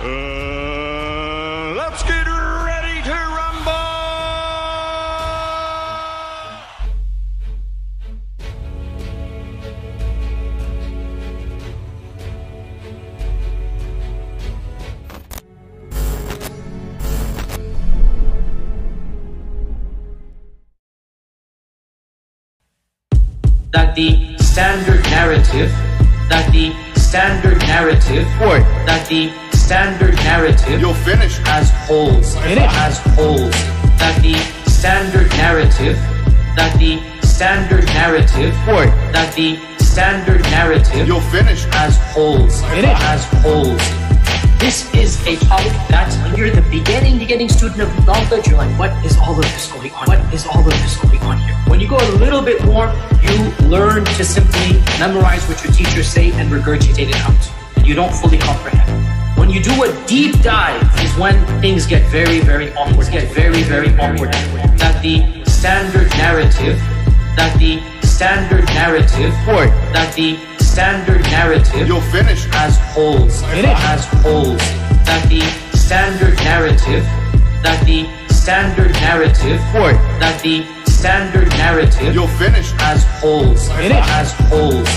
Let's get ready to rumble! That the standard narrative, that the standard narrative, that the standard narrative, You'll finish. as holes, as holes, that the standard narrative, that the standard narrative, that the standard narrative, You'll finish. as holes, as holes. This is a topic that when you're the beginning student of knowledge, you're like, what is all of this going on? What is all of this going on here? When you go a little bit more, you learn to simply memorize what your teachers say and regurgitate it out. And you don't fully comprehend. When you do a deep dive is when things get very, very awkward. That the standard narrative, that the standard narrative, that the standard narrative, You'll finish. as holes, as holes, that the standard narrative, that the standard narrative, that the standard narrative, You'll finish. as holes, as holes.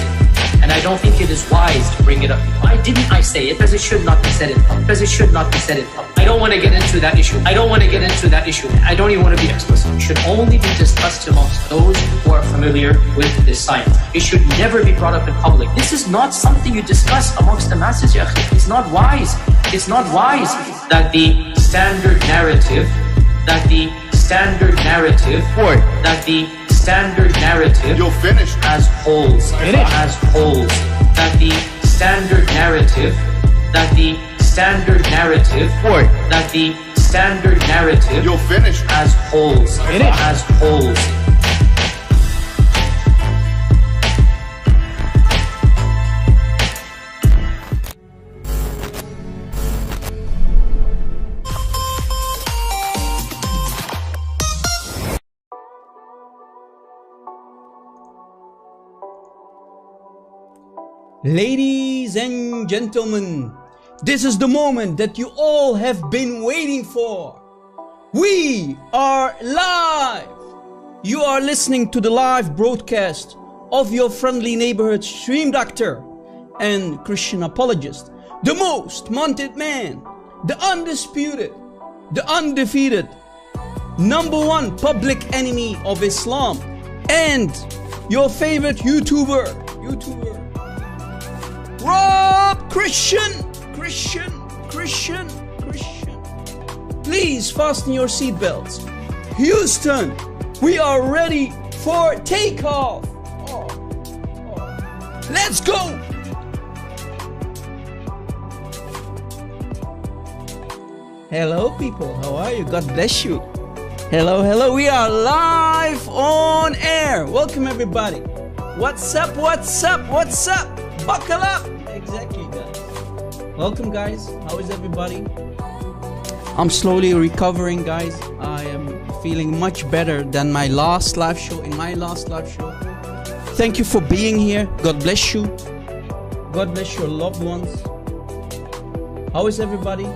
And I don't think it is wise to bring it up. Why didn't I say it? Because it should not be said in public. Because it should not be said in public. I don't want to get into that issue. I don't want to get into that issue. I don't even want to be explicit. It should only be discussed amongst those who are familiar with this science. It should never be brought up in public. This is not something you discuss amongst the masses, ya akhi. It's not wise. It's not wise that the standard narrative, that the standard narrative, that the standard narrative, You'll finish. as holes, as holes, that the standard narrative, that the standard narrative, that the standard narrative, You'll finish. as holes, as holes. Ladies and gentlemen, this is the moment that you all have been waiting for. We are live! You are listening to the live broadcast of your friendly neighborhood stream doctor and Christian apologist, the most wanted man, the undisputed, the undefeated, #1 public enemy of Islam, and your favorite YouTuber, Rob Christian. Please fasten your seatbelts. Houston, we are ready for takeoff. Let's go. Hello people, how are you? God bless you. Hello, we are live on air. Welcome everybody. What's up? Buckle up. Exactly, guys. Welcome, guys. How is everybody? I'm slowly recovering, guys. I am feeling much better than my last live show. Thank you for being here. God bless you. God bless your loved ones. How is everybody?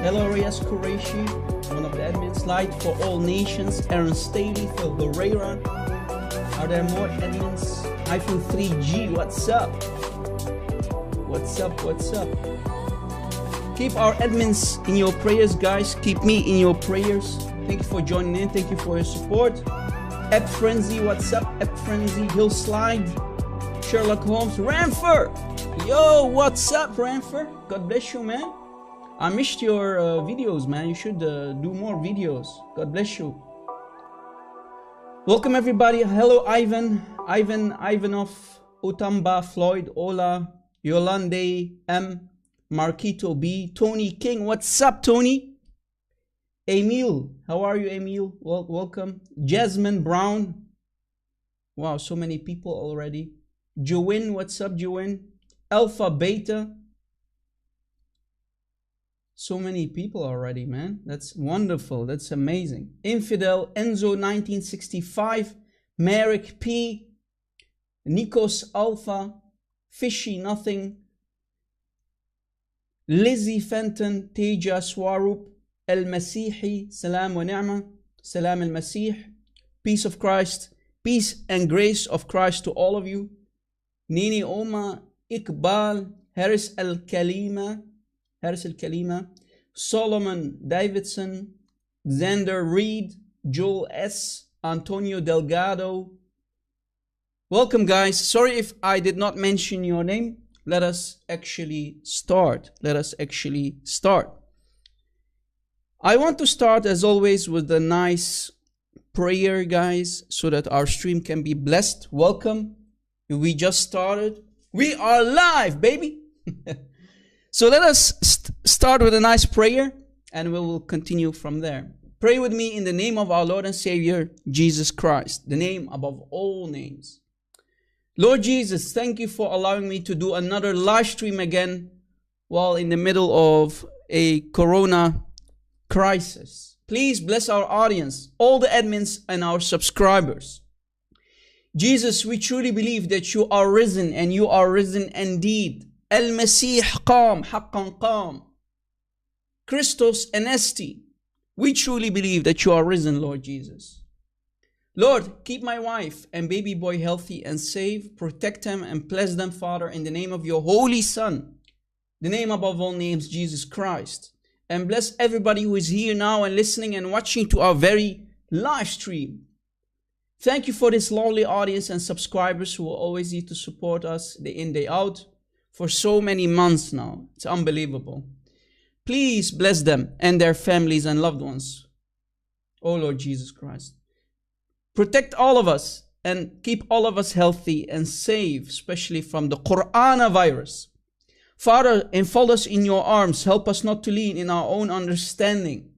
Hello, Riaz Qureshi, one of the admins. Light for All Nations. Aaron Staley, Phil Guerrera. Are there more admins? iPhone 3G, what's up? Keep our admins in your prayers, guys. Keep me in your prayers. Thank you for joining in. Thank you for your support. App Frenzy, what's up? App Frenzy, Hillslide, Sherlock Holmes, Ramfer. Yo, what's up, Ramfer? God bless you, man. I missed your videos, man. You should do more videos. God bless you. Welcome, everybody. Hello, Ivanov, Utamba, Floyd, Ola, Yolande, M, Marquito B, Tony King. What's up, Tony? Emil, how are you, Emil? Welcome. Jasmine Brown. Wow, so many people already. Joanne, what's up, Joanne? Alpha, Beta. So many people already, man. That's wonderful. That's amazing. Infidel, Enzo 1965, Merrick P, Nikos Alpha, Fishy Nothing, Lizzie Fenton, Teja Swarup, El Masihi, Salam wa Ni'ma, Salam al Masih, peace of Christ, peace and grace of Christ to all of you. Nini Oma, Iqbal, Harris Al Kalima, Solomon Davidson, Xander Reed, Joel S, Antonio Delgado. Welcome, guys. Sorry if I did not mention your name. Let us actually start. I want to start, as always, with a nice prayer, guys, so that our stream can be blessed. Welcome. We just started. We are live, baby. So let us start with a nice prayer, and we will continue from there. Pray with me in the name of our Lord and Savior, Jesus Christ, the name above all names. Lord Jesus, thank you for allowing me to do another live stream again while in the middle of a corona crisis. Please bless our audience, all the admins and our subscribers. Jesus, we truly believe that you are risen, and you are risen indeed. Al-Masih qam, haqqan qam. Christos anesti. We truly believe that you are risen, Lord Jesus. Lord, keep my wife and baby boy healthy and safe. Protect them and bless them, Father, in the name of your Holy Son, the name above all names, Jesus Christ. And bless everybody who is here now and listening and watching to our very live stream. Thank you for this lovely audience and subscribers who are always here to support us day in, day out for so many months now. It's unbelievable. Please bless them and their families and loved ones. Oh Lord Jesus Christ. Protect all of us and keep all of us healthy and safe, especially from the coronavirus. Father, enfold us in your arms. Help us not to lean in our own understanding,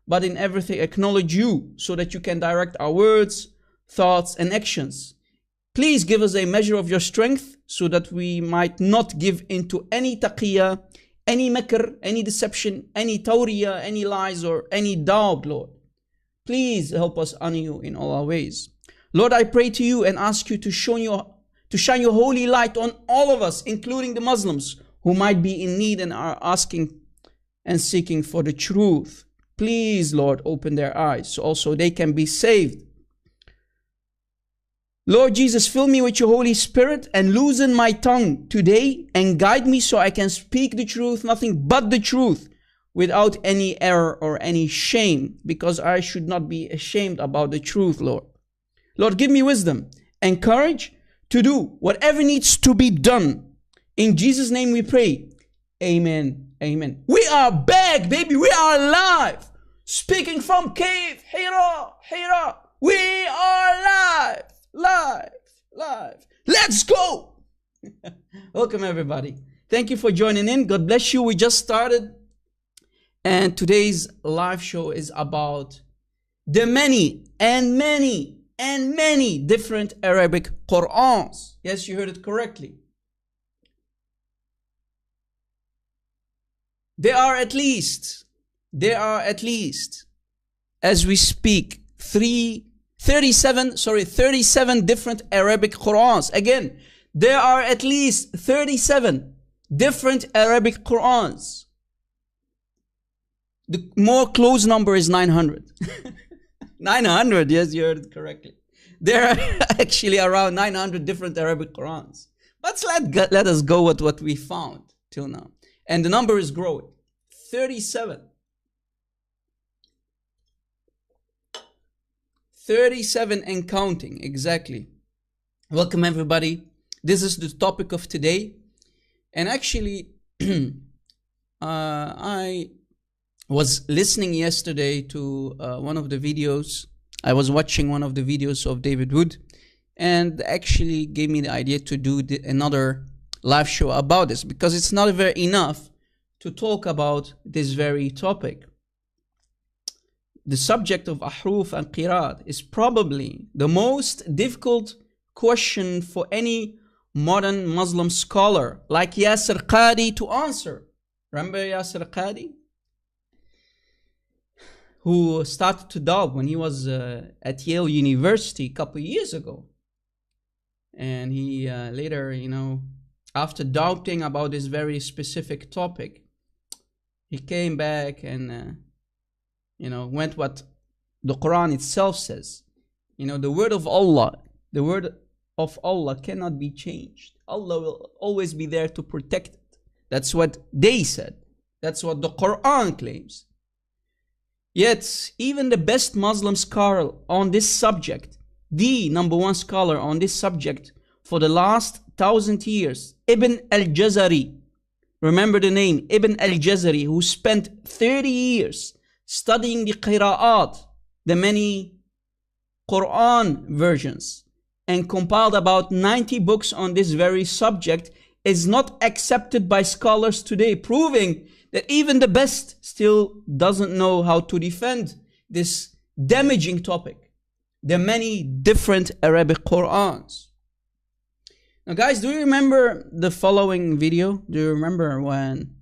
but in everything acknowledge you, so that you can direct our words, thoughts, and actions. Please give us a measure of your strength, so that we might not give into any taqiyya, any makr, any deception, any tawriya, any lies, or any doubt, Lord. Please help us honor you in all our ways. Lord, I pray to you and ask you to shine your holy light on all of us, including the Muslims who might be in need and are asking and seeking for the truth. Please, Lord, open their eyes so also they can be saved. Lord Jesus, fill me with your Holy Spirit and loosen my tongue today and guide me so I can speak the truth, nothing but the truth, without any error or any shame, because I should not be ashamed about the truth, Lord. Lord, give me wisdom and courage to do whatever needs to be done. In Jesus' name we pray. Amen. Amen. We are back, baby. We are live. Speaking from Cave Hira. We are live. Let's go. Welcome, everybody. Thank you for joining in. God bless you. We just started. And today's live show is about the many different Arabic Qur'ans. Yes, you heard it correctly. There are at least, as we speak, 37 different Arabic Qur'ans. Again, there are at least 37 different Arabic Qur'ans. The more close number is 900. 900, yes, you heard it correctly. There are actually around 900 different Arabic Qur'ans. But let us go with what we found till now. And the number is growing. 37. 37 and counting, exactly. Welcome, everybody. This is the topic of today. And actually, I was listening yesterday to one of the videos. I was watching one of the videos of David Wood, and actually gave me the idea to do another live show about this, because it's not very enough to talk about this very topic. The subject of ahruf and qiraat is probably the most difficult question for any modern Muslim scholar like Yasir Qadi to answer. Remember Yasir Qadi? Who started to doubt when he was at Yale University a couple of years ago. And he later, after doubting about this very specific topic, He came back and, you know, went what the Quran itself says. You know, the word of Allah cannot be changed. Allah will always be there to protect it. That's what they said. That's what the Quran claims. Yet, even the best Muslim scholar on this subject, the #1 scholar on this subject for the last 1,000 years, Ibn al-Jazari, remember the name, Ibn al-Jazari, who spent 30 years studying the qira'at, the many Quran versions, and compiled about 90 books on this very subject, is not accepted by scholars today, proving that even the best still doesn't know how to defend this damaging topic, the many different Arabic Qur'ans. Now guys, do you remember the following video? Do you remember when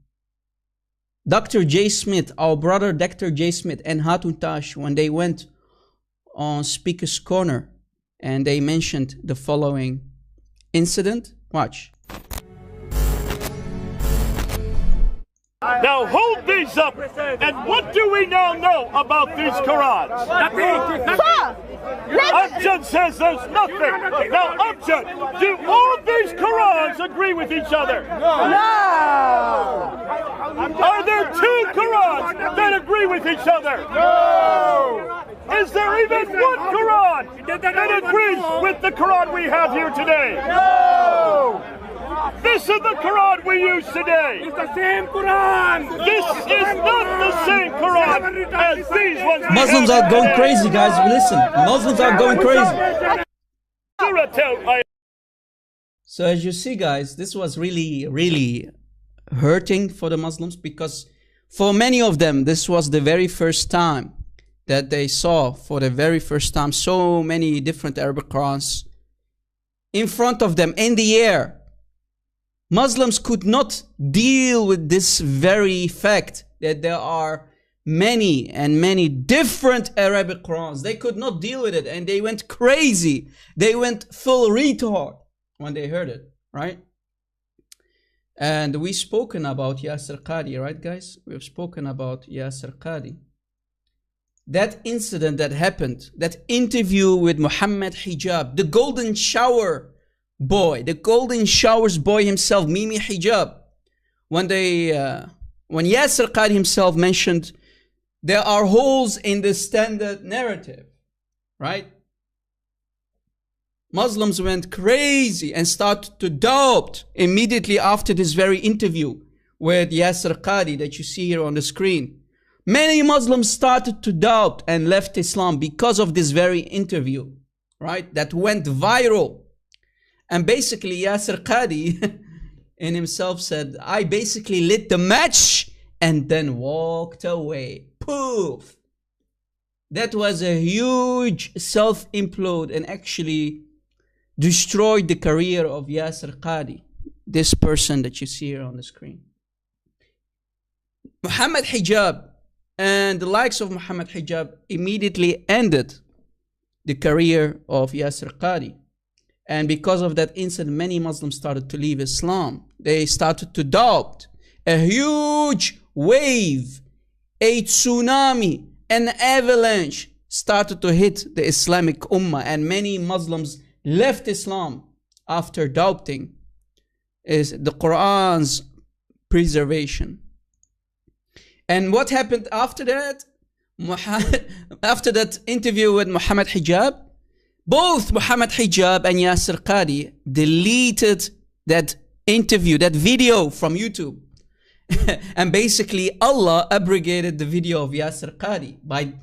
Dr. J. Smith, our brother Dr. J. Smith, and Hatun Tash, when they went on Speaker's Corner and they mentioned the following incident? Watch. Now hold these up, and what do we now know about these Qurans? Amjad says there's nothing. Now Amjad, do all these Qurans agree with each other? No! Are there two Qurans that agree with each other? No! Is there even one Quran that agrees with the Quran we have here today? No! This is the Quran we use today. It's the same Quran. This is not the same Quran as these ones. Muslims are going crazy, guys. Listen, Muslims are going crazy. So as you see, guys, this was really hurting for the Muslims, because for many of them, this was the very first time that they saw, for the very first time, so many different Arabic Qurans in front of them, in the air. Muslims could not deal with this very fact that there are many and many different Arabic Qurans. They could not deal with it, and they went crazy. They went full retard when they heard it, right? And we've spoken about Yasir Qadi, right guys? We've spoken about Yasir Qadi. That incident that happened, that interview with Muhammad Hijab, the golden shower boy, the golden showers boy himself, Mimi Hijab, when Yasir Qadi himself mentioned there are holes in the standard narrative, right? Muslims went crazy and started to doubt immediately after this very interview with Yasir Qadi that you see here on the screen. Many Muslims started to doubt and left Islam because of this very interview, right? That went viral. And basically Yasir Qadi in himself said, I basically lit the match and then walked away. Poof! That was a huge self-implode and actually destroyed the career of Yasir Qadi, this person that you see here on the screen. Muhammad Hijab and the likes of Muhammad Hijab immediately ended the career of Yasir Qadi. And because of that incident, many Muslims started to leave Islam. They started to doubt. A huge wave, a tsunami, an avalanche started to hit the Islamic Ummah, and many Muslims left Islam after doubting is the Quran's preservation. And what happened after that? After that interview with Muhammad Hijab, both Muhammad Hijab and Yasir Qadi deleted that interview, that video from YouTube. And basically Allah abrogated the video of Yasir Qadi by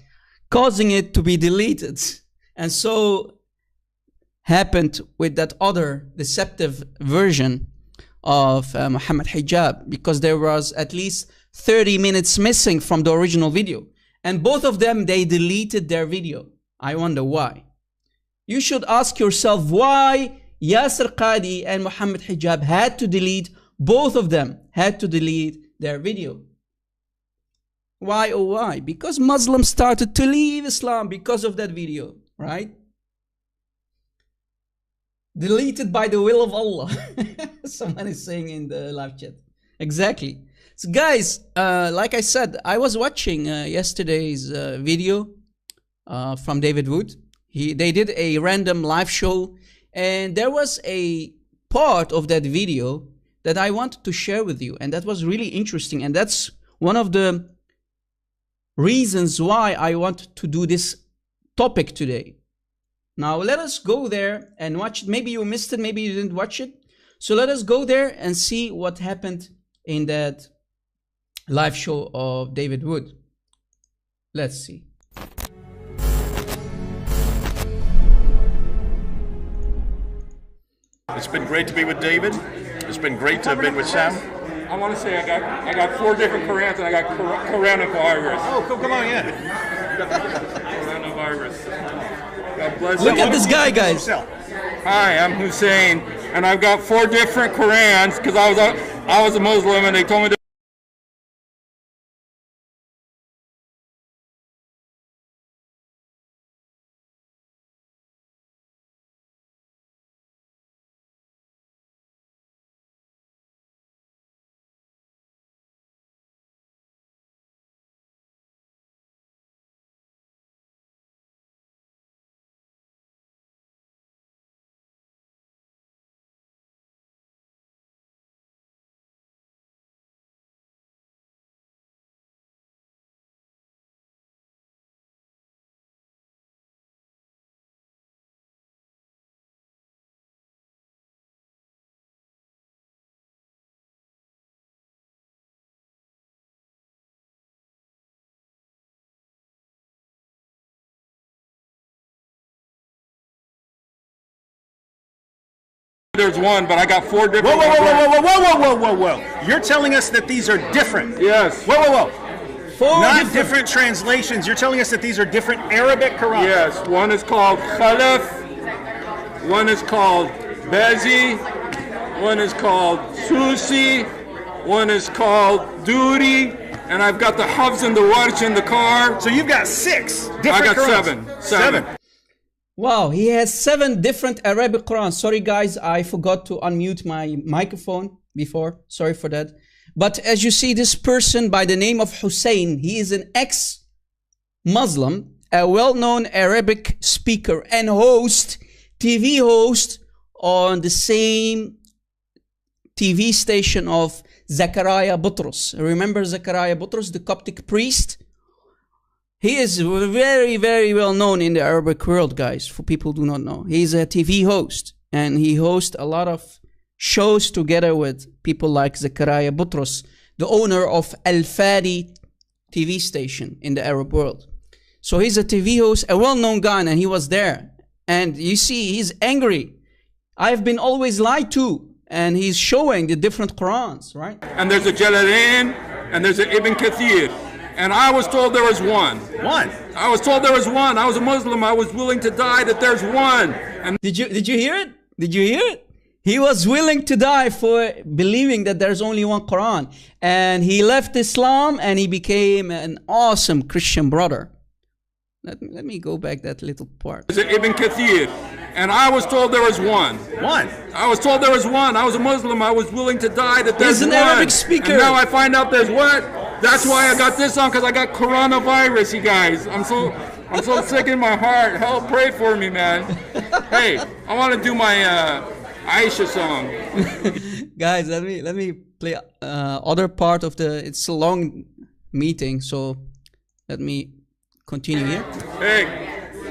causing it to be deleted. And so happened with that other deceptive version of Muhammad Hijab, because there was at least 30 minutes missing from the original video. And both of them, they deleted their video. I wonder why. You should ask yourself why Yasir Qadi and Muhammad Hijab had to delete, both of them had to delete their video. Why, oh why? Because Muslims started to leave Islam because of that video, right? Deleted by the will of Allah. Someone is saying in the live chat. Exactly. So guys, like I said, I was watching yesterday's video from David Wood. They did a random live show, and there was a part of that video that I wanted to share with you, and that was really interesting, and that's one of the reasons why I want to do this topic today. Now let us go there and watch it. Maybe you missed it, maybe you didn't watch it. So let us go there and see what happened in that live show of David Wood. Let's see. It's been great to be with David. It's been great to have been with Sam. I want to say I got 4 different Qurans and I got coronavirus. Oh, come on, yeah. Coronavirus. God bless Look you. at this guy, guys. Hi, I'm Hussein, and I've got 4 different Qurans because I was a Muslim and they told me to. There's one, but I got 4 different. Whoa. You're telling us that these are different. Yes. Whoa. 4 Not different translations. You're telling us that these are different Arabic Qurans. Yes. One is called Khalaf. One is called Bazi. One is called Susi. One is called Duri. And I've got the Hafs and the Warsh in the car. So you've got 6 different I got Qurans. 7. Wow, he has 7 different Arabic Qurans. Sorry guys, I forgot to unmute my microphone before. Sorry for that. But as you see, this person by the name of Hussein, he is an ex-Muslim, a well-known Arabic speaker and host, TV host on the same TV station of Zakaria Butros. Remember Zakaria Butros, the Coptic priest? He is very, very well known in the Arabic world, guys, for people who do not know. He's a TV host, and he hosts a lot of shows together with people like Zakaria Butros, the owner of Al Fadi TV station in the Arab world. So he's a TV host, a well-known guy, and he was there. And you see, he's angry. I've been always lied to. And he's showing the different Qurans, right? And there's a Jalalain, and there's an Ibn Kathir. And I was told there was one. One? I was told there was one. I was a Muslim. I was willing to die that there's one. And Did you hear it? Did you hear it? He was willing to die for believing that there's only one Quran. And he left Islam and he became an awesome Christian brother. Let me go back that little part. there's an Ibn Kathir. And I was told there was one. One? I was told there was one. I was a Muslim. I was willing to die that there's He's an one. Arabic speaker. And now I find out there's what? That's why I got this on, because I got coronavirus, you guys. I'm so sick in my heart. Help, pray for me, man. Hey, I want to do my Aisha song. Guys, let me play other part of the. It's a long meeting, so let me continue here. Hey,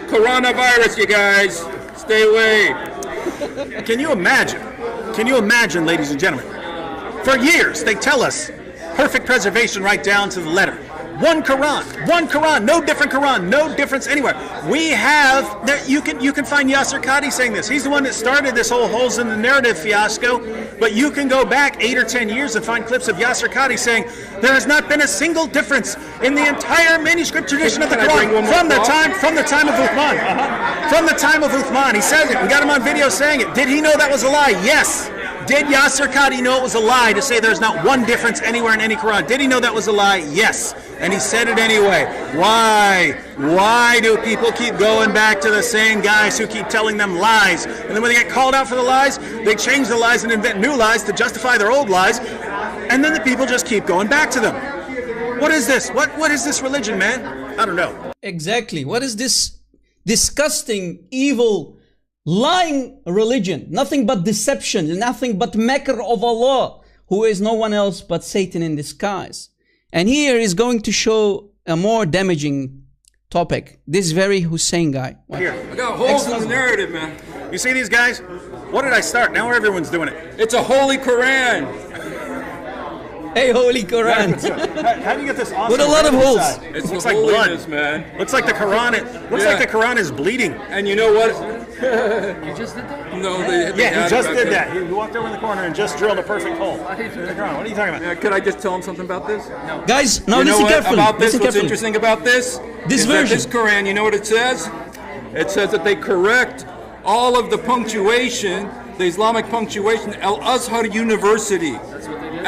coronavirus, you guys. Stay away. Can you imagine? Can you imagine, ladies and gentlemen? For years, they tell us perfect preservation right down to the letter. One Quran, no different Quran, no difference anywhere. We have, you can find Yasser Qadhi saying this. He's the one that started this whole holes in the narrative fiasco, but you can go back 8 or 10 years and find clips of Yasser Qadhi saying there has not been a single difference in the entire manuscript tradition of the Quran from the time of Uthman. From the time of Uthman. He says it. We got him on video saying it. Did he know that was a lie? Yes. Did Yasser Qadhi know it was a lie to say there's not one difference anywhere in any Quran? Did he know that was a lie? Yes. And he said it anyway. Why? Why do people keep going back to the same guys who keep telling them lies? And then when they get called out for the lies, they change the lies and invent new lies to justify their old lies. And then the people just keep going back to them. What is this? What is this religion, man? I don't know. Exactly. What is this disgusting, evil, lying religion? Nothing but deception, nothing but makr of Allah, who is no one else but Satan in disguise. And here is going to show a more damaging topic. This very Hussein guy. Here. I got holes in the narrative, man. You see these guys? What did I start? Now everyone's doing it. It's a holy Quran. Hey, Holy Quran. How do you get this awesome With a lot of red holes. inside? It's Looks the like blood. holiness, man. Looks like the Quran. Looks Yeah. like the Quran is bleeding. And you know what? You just did that? No, they Yeah, he just back did there. that. He walked over in the corner and just drilled a perfect hole. In the Quran. What are you talking about? Yeah, could I just tell him something about this? Guys, now You know listen what carefully. about this? Listen What's carefully. interesting about this? This is that version. this Quran, you know what it says? It says that they correct all of the punctuation, the Islamic punctuation, Al-Azhar University.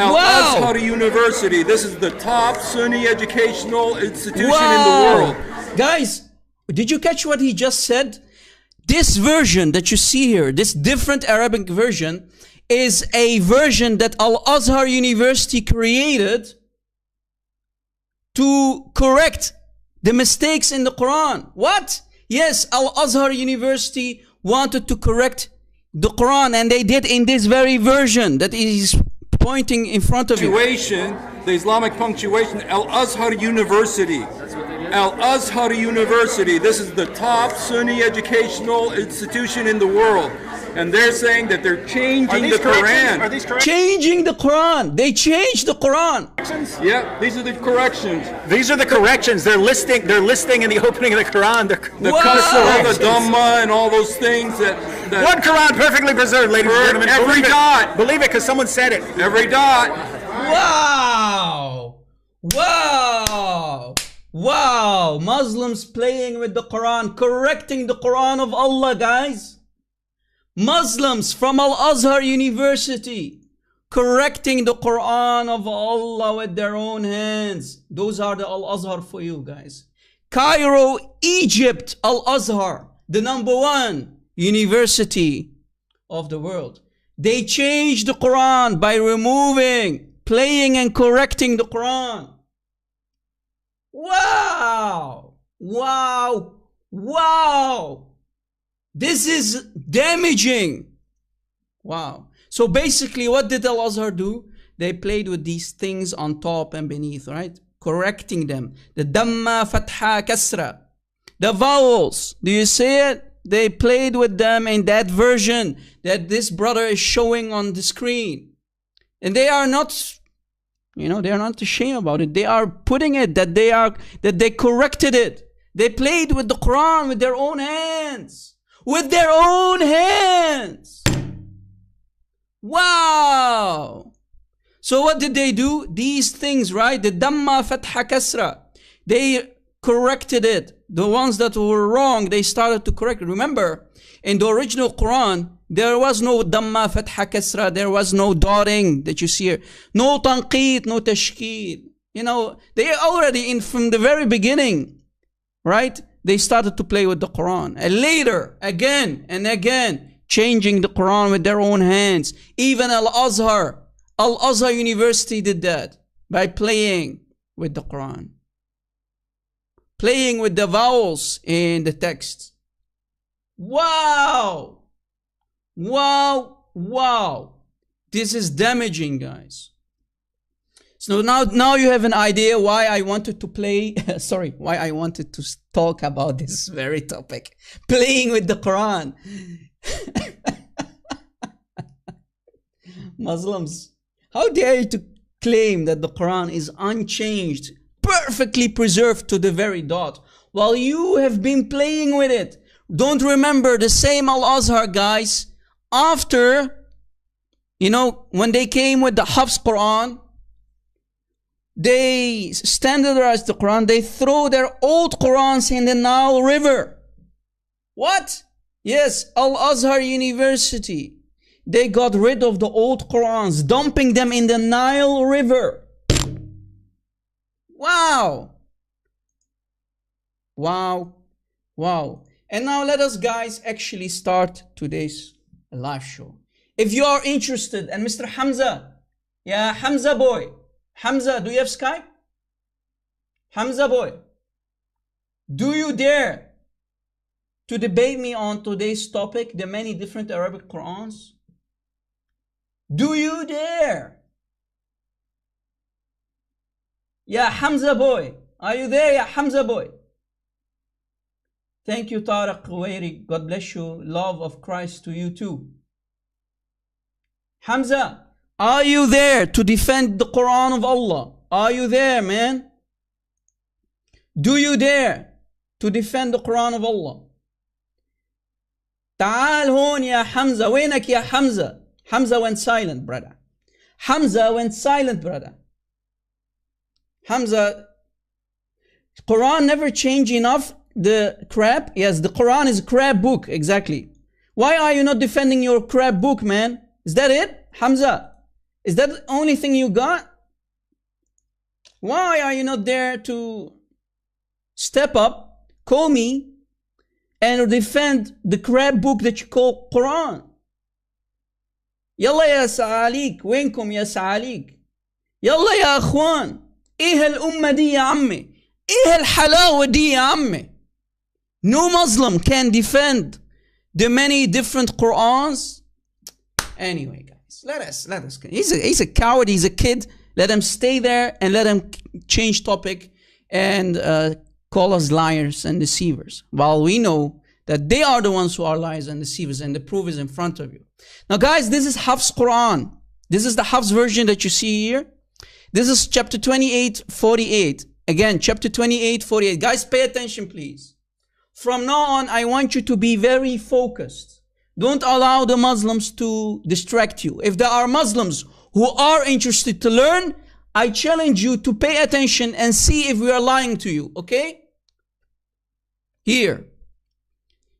Al-Azhar University. This is the top Sunni educational institution in the world. Guys, did you catch what he just said? This version that you see here, this different Arabic version, is a version that Al-Azhar University created to correct the mistakes in the Quran. What? Yes, Al-Azhar University wanted to correct the Quran, and they did in this very version that is pointing in front of you. Punctuation, the Islamic punctuation, Al-Azhar University. Al-Azhar University. This is the top Sunni educational institution in the world. And they're saying that they're changing the Quran. Are these correct? Changing the Quran. They changed the Quran. Yeah, these are the corrections. These are the corrections. They're listing in the opening of the Quran. The kasr, the dhamma, and all those things that One Quran perfectly preserved, ladies and gentlemen. every Believe it. dot. Believe it, because someone said it. every dot. Wow! Wow! Wow! Muslims playing with the Quran, correcting the Quran of Allah, guys. Muslims from Al-Azhar University, correcting the Quran of Allah with their own hands. Those are the Al-Azhar for you, guys. Cairo, Egypt, Al-Azhar, the #1 university of the world. They changed the Quran by removing, playing and correcting the Quran. Wow! Wow! Wow! This is damaging. Wow. So basically, what did Al-Azhar do? They played with these things on top and beneath, right? Correcting them. The Dhamma, Fatha, Kasra. The vowels. Do you see it? They played with them in that version that this brother is showing on the screen. And they are not, they are not ashamed about it. They are putting it that they corrected it. They played with the Quran with their own hands. With their own hands. Wow. So what did they do? These things, right? The Dhamma, Fatha, Kasra. They corrected it. The ones that were wrong, they started to correct it. Remember, in the original Quran, there was no Dhamma, Fatha, Kasra. There was no dotting that you see here. No tanqeed, no tashkeel. They already, from the very beginning, right? They started to play with the Quran. And later, again and again, changing the Quran with their own hands. Even Al-Azhar University did that by playing with the Quran. Playing with the vowels in the text. Wow! Wow! Wow! This is damaging, guys. So now you have an idea why I wanted to why I wanted to talk about this very topic. Playing with the Quran. Muslims, how dare you to claim that the Quran is unchanged, perfectly preserved to the very dot, while you have been playing with it. Don't remember the same Al-Azhar guys, after, when they came with the Hafs Quran, they standardized the Quran. They throw their old Qurans in the Nile River. What? Yes, Al-Azhar University. They got rid of the old Qurans, dumping them in the Nile River. Wow. Wow. Wow. And now let us, guys, actually start today's live show. If you are interested, and Mr. Hamza, Yeah, Hamza boy. Hamza, do you have Skype? Hamza boy. Do you dare to debate me on today's topic, the many different Arabic Qur'ans? Do you dare? Yeah, Hamza boy. Are you there, yeah, Hamza boy? Thank you, Tariq Ghuwairi. God bless you. Love of Christ to you too. Hamza, are you there to defend the Quran of Allah? Are you there, man? Do you dare to defend the Quran of Allah? تعال هون يا حمزة. وينك يا حمزة? Hamza went silent, brother. Hamza went silent, brother. Hamza, Quran never changed enough the crab. Yes, the Quran is a crab book, exactly. Why are you not defending your crab book, man? Is that it, Hamza? Is that the only thing you got? Why are you not there to step up, call me, and defend the crab book that you call Quran? يلا يا سعاليك. وينكم يا سعاليك؟ يلا يا اخوان. ايه الامة دي يا عمي؟ ايه الحلاوة دي يا عمي؟ No Muslim can defend the many different Qur'ans. Anyway, guys, let us. He's a coward. He's a kid. Let him stay there and let him change topic and call us liars and deceivers. While we know that they are the ones who are liars and deceivers, and the proof is in front of you. Now, guys, this is Hafs Quran. This is the Hafs version that you see here. This is chapter 28, 48. Again, chapter 28, 48. Guys, pay attention, please. From now on, I want you to be very focused. Don't allow the Muslims to distract you. If there are Muslims who are interested to learn, I challenge you to pay attention and see if we are lying to you, okay? Here.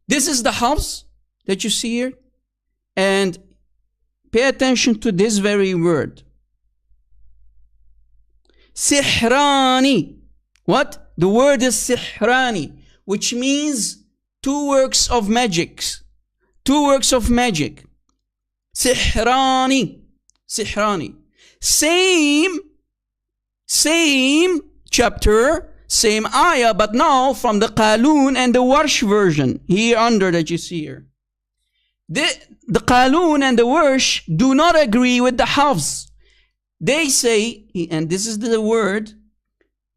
This is the house that you see here. And pay attention to this very word. Sihrani. What? The word is sihrani, which means two works of magic. Two works of magic. Sihrani. Sihrani. Same chapter, same ayah, but now from the Qalun and the Warsh version. Here under that you see here. The Qalun and the Warsh do not agree with the Hafs. They say, and this is the word,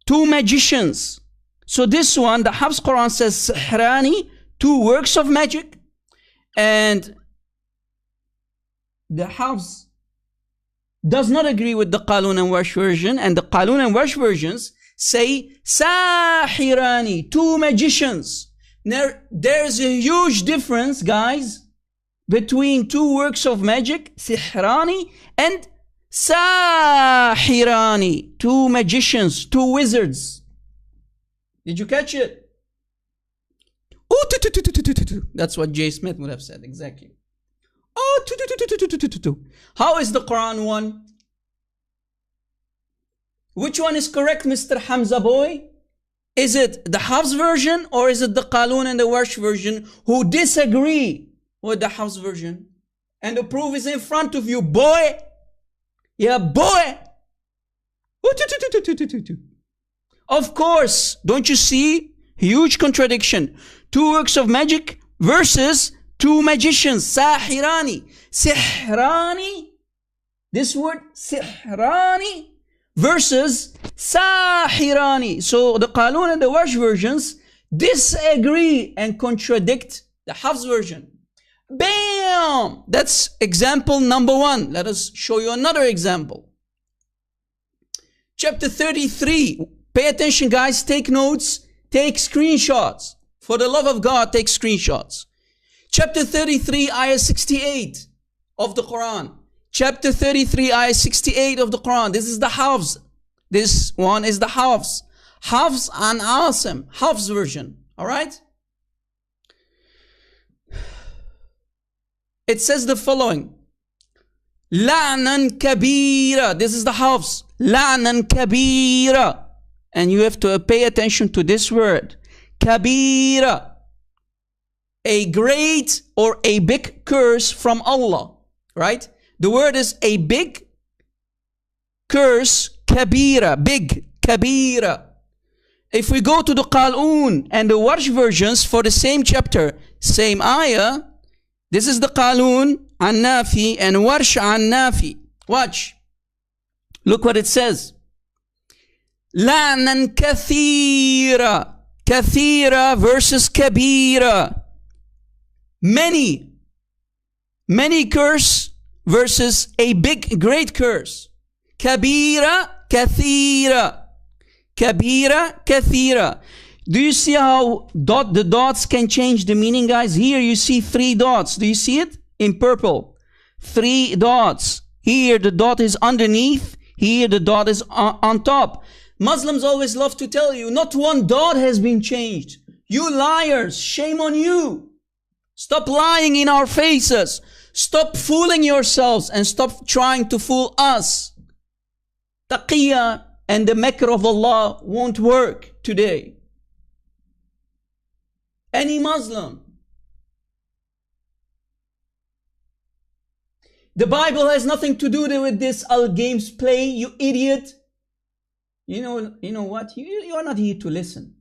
two magicians. So this one, the Hafs Quran says Sihrani, two works of magic. And the Hafs does not agree with the Qalun and Warsh version. And the Qalun and Warsh versions say Sahirani, two magicians. Now, there's a huge difference, guys, between two works of magic, Sihrani and Sahirani, two magicians, two wizards. Did you catch it? That's what J. Smith would have said, exactly. How is the Quran one? Which one is correct, Mr. Hamza boy? Is it the Hafs version or is it the Qalun and the Warsh version who disagree with the Hafs version? And the proof is in front of you, boy. Yeah, boy. Of course, don't you see? Huge contradiction. Two works of magic versus two magicians. Sahirani. Sihrani. This word, Sihrani, versus Sahirani. So the Qalun and the Warsh versions disagree and contradict the Hafs version. Bam! That's example number one. Let us show you another example. Chapter 33. Pay attention, guys. Take notes. Take screenshots. For the love of God, take screenshots. Chapter 33, ayah 68 of the Quran. Chapter 33, ayah 68 of the Quran. This is the Hafs. This one is the Hafs. Hafs and Asim. Hafs version. Alright? It says the following. La'nan kabira. This is the Hafs. La'nan kabira. And you have to pay attention to this word. Kabira. A great or a big curse from Allah. Right? The word is a big curse kabira, big, kabira. If we go to the Qal'un and the Warsh versions for the same chapter, same ayah, this is the Qal'un an Nafi and Warsh an Nafi. Watch. Look what it says. La'nan kathira. Kathira versus kabira. Many curse versus a big, great curse. Kabira, kathira. Kabira, kathira. Do you see how the dots can change the meaning, guys? Here you see 3 dots. Do you see it? In purple. 3 dots. Here the dot is underneath. Here the dot is on top. Muslims always love to tell you, not one dot has been changed. You liars, shame on you. Stop lying in our faces. Stop fooling yourselves and stop trying to fool us. Taqiyya and the makr of Allah won't work today. Any Muslim. The Bible has nothing to do with this games play, you idiot. You know what? You are not here to listen.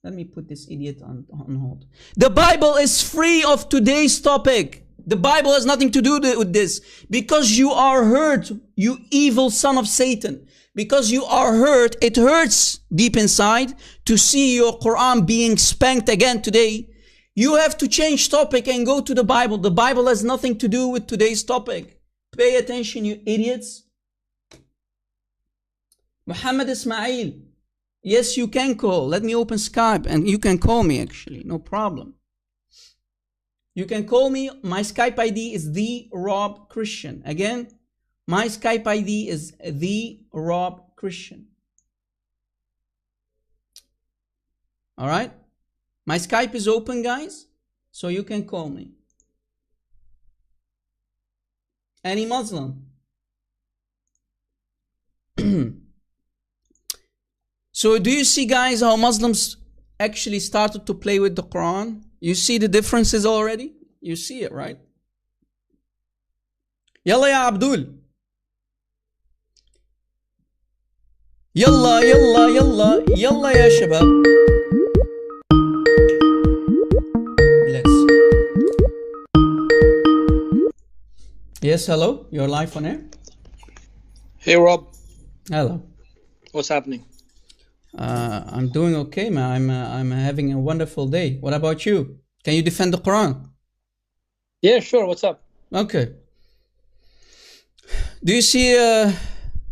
Let me put this idiot on hold. The Bible is free of today's topic. The Bible has nothing to do with this. Because you are hurt, you evil son of Satan. Because you are hurt, it hurts deep inside to see your Quran being spanked again today. You have to change topic and go to the Bible. The Bible has nothing to do with today's topic. Pay attention, you idiots. Muhammad Ismail. Yes, you can call. Let me open Skype and you can call me actually. No problem. You can call me. My Skype ID is the Rob Christian. Again, my Skype ID is the Rob Christian. All right. My Skype is open, guys. So you can call me. Any Muslim. So do you see, guys, how Muslims actually started to play with the Quran? You see the differences already? You see it, right? Yalla ya Abdul. Yalla, yalla, yalla, yalla ya shabab. Bless. Yes, hello. You're live on air. Hey Rob. Hello. What's happening? I'm doing okay, man. I'm having a wonderful day. What about you? Can you defend the Quran? Yeah, sure. What's up? Okay. Do you see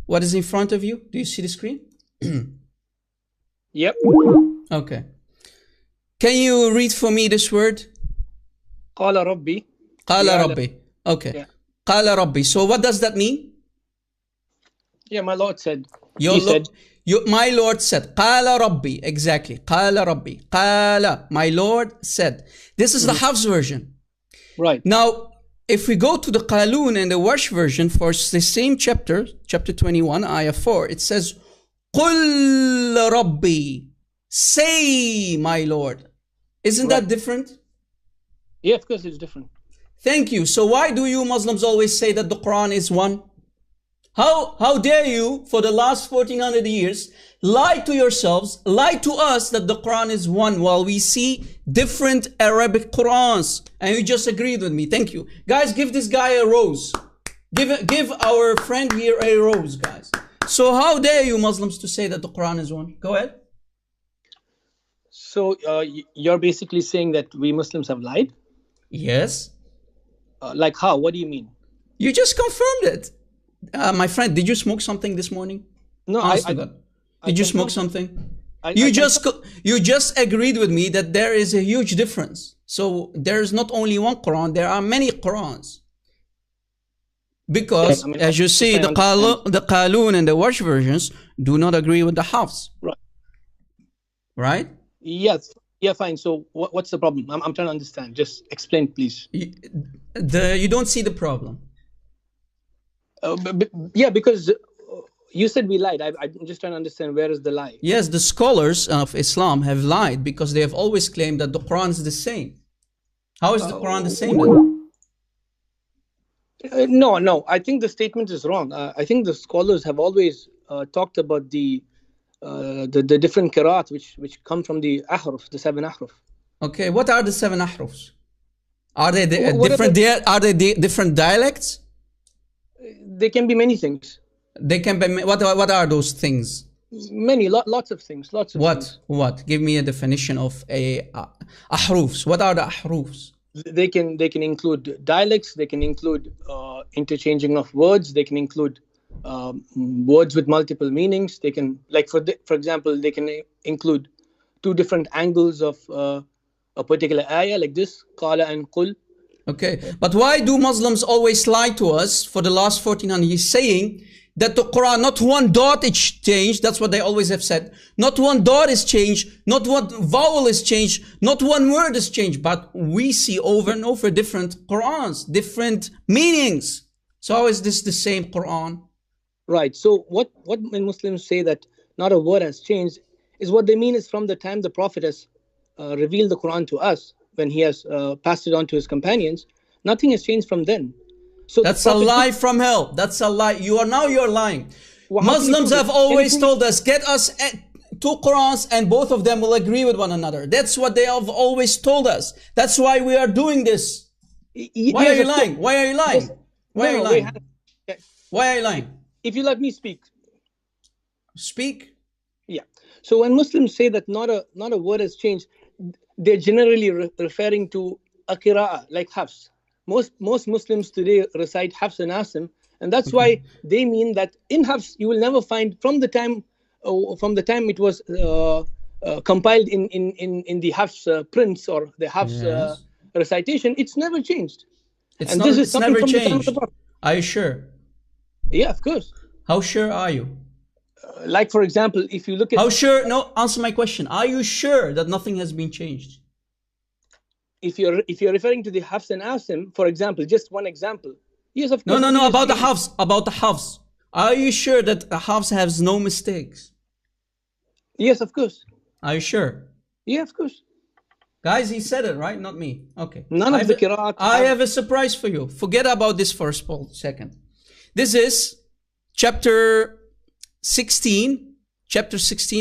what is in front of you? Do you see the screen? Yep. Okay. Can you read for me this word? Qala Rabbi. Qala Rabbi. Okay. Yeah. Qala Rabbi. So what does that mean? Yeah, my Lord said. My Lord said. Qala Rabbi. Exactly. Qala Rabbi. Qala. My Lord said. This is the Hafs version. Right. Now, if we go to the Qalun and the Warsh version for the same chapter, chapter 21, ayah 4, it says, Qul Rabbi. Say, my Lord. Isn't that different? Yeah, of course it's different. Thank you. So why do you Muslims always say that the Quran is one? How dare you, for the last 1400 years, lie to yourselves, lie to us that the Quran is one while we see different Arabic Qurans. And you just agreed with me. Thank you. Guys, give this guy a rose. Give our friend here a rose, guys. So how dare you Muslims to say that the Quran is one? Go ahead. So you're basically saying that we Muslims have lied? Yes. Like how? What do you mean? You just confirmed it. My friend, did you smoke something this morning? No, Did you smoke something? You just agreed with me that there is a huge difference. So there is not only one Quran, there are many Qurans. Because, as you see, the Qalun and the Warsh versions do not agree with the Hafs. Right. Right? Yes. Yeah, fine. So what's the problem? I'm trying to understand. Just explain, please. You don't see the problem. Yeah, because you said we lied. I'm just trying to understand where is the lie. Yes, the scholars of Islam have lied because they have always claimed that the Quran is the same. How is the Quran the same then? No. I think the statement is wrong. I think the scholars have always talked about the different qira'at which come from the ahruf, the 7 ahruf. Okay, what are the 7 ahrufs? Are they different dialects? They can be many things. They can be. What are those things? Many, lots of things. Lots of things. What? Give me a definition of ahrufs. What are the ahrufs? They can include dialects. They can include interchanging of words. They can include words with multiple meanings. They can, like for example, they can include 2 different angles of a particular ayah, like this, qala and qul. Okay, but why do Muslims always lie to us for the last 1400? He's saying that the Quran, not one dot is changed. That's what they always have said. Not one dot is changed. Not one vowel is changed. Not one word is changed. But we see over and over different Qurans, different meanings. So how is this the same Quran? Right. So what when Muslims say that not a word has changed, is what they mean is from the time the Prophet has revealed the Quran to us, when he has passed it on to his companions, nothing has changed from then. So that's a lie from hell. That's a lie. You're lying. Well, Muslims have always told us, get us 2 Qurans and both of them will agree with one another. That's what they have always told us. That's why we are doing this. Why are you lying? Why are you lying? Why are you lying? Why are you lying? If you let me speak. Speak? Yeah. So when Muslims say that not a word has changed, they're generally referring to a qira'ah, like Hafs. Most Muslims today recite Hafs and Asim, and that's why they mean that in Hafs you will never find from the time it was compiled in the Hafs prints or the Hafs recitation, it's never changed. It's never changed. Are you sure? Yeah, of course. How sure are you? Like for example, if you look at... How sure? No, answer my question. Are you sure that nothing has been changed? If you're referring to the Hafs and Asim, for example, just one example. Yes, of course. No, about the Hafs. About the Hafs. Are you sure that the Hafs has no mistakes? Yes, of course. Are you sure? Yeah, of course. Guys, he said it, right? Not me. Okay. None of the qira'at. I have a surprise for you. Forget about this for a second. This is chapter 16,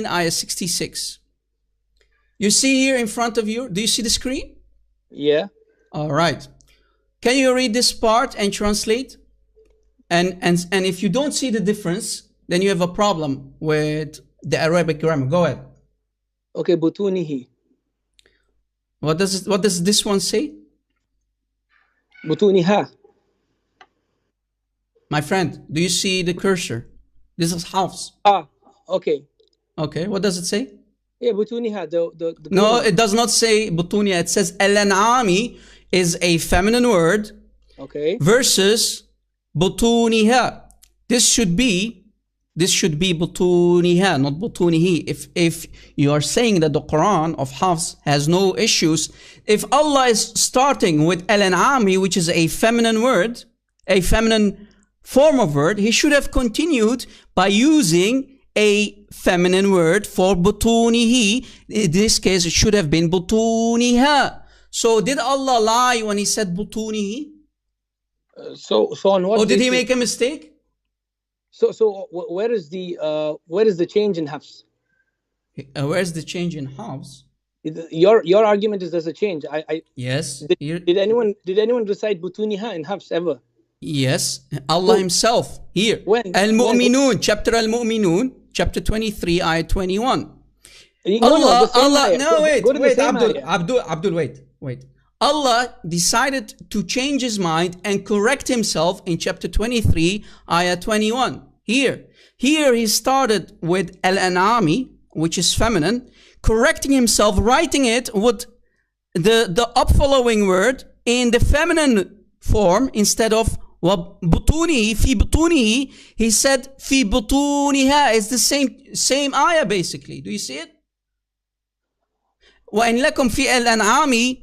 ayah 66. You see here in front of you, do you see the screen? Yeah. All right. Can you read this part and translate? And if you don't see the difference, then you have a problem with the Arabic grammar. Go ahead. Okay, butunihi. What does this one say? Butuniha. My friend, do you see the cursor? This is Hafs. Ah, okay. Okay, what does it say? Yeah, butuniha. No, it does not say butuniha. It says al-an'ami is a feminine word. Okay. Versus butuniha. This should be butuniha, not butunihi. If you are saying that the Quran of Hafs has no issues, if Allah is starting with al-an'ami, which is a feminine word, a feminine form of word, he should have continued by using a feminine word for butunihi. In this case, it should have been butuniha. So did Allah lie when he said butunihi? So on what? Or did he make a mistake? So where is the change in Hafs? Where is the change in Hafs? Your argument is there's a change. Yes. Did anyone recite butuniha in Hafs ever? Yes, Allah Himself here. When? Al-Mu'minun, chapter Al-Mu'minun, chapter 23, ayah 21. Wait, Allah decided to change His mind and correct Himself in chapter 23, ayah 21. Here He started with Al-An'ami, which is feminine, correcting Himself, writing it with the upfollowing word in the feminine form instead of وَبُطُونِهِ فِي بُطُونِهِ. He said فِي بُطُونِهَا. It's the same ayah basically. Do you see it? وَإِن لَكُمْ فِي الْأَنْعَامِ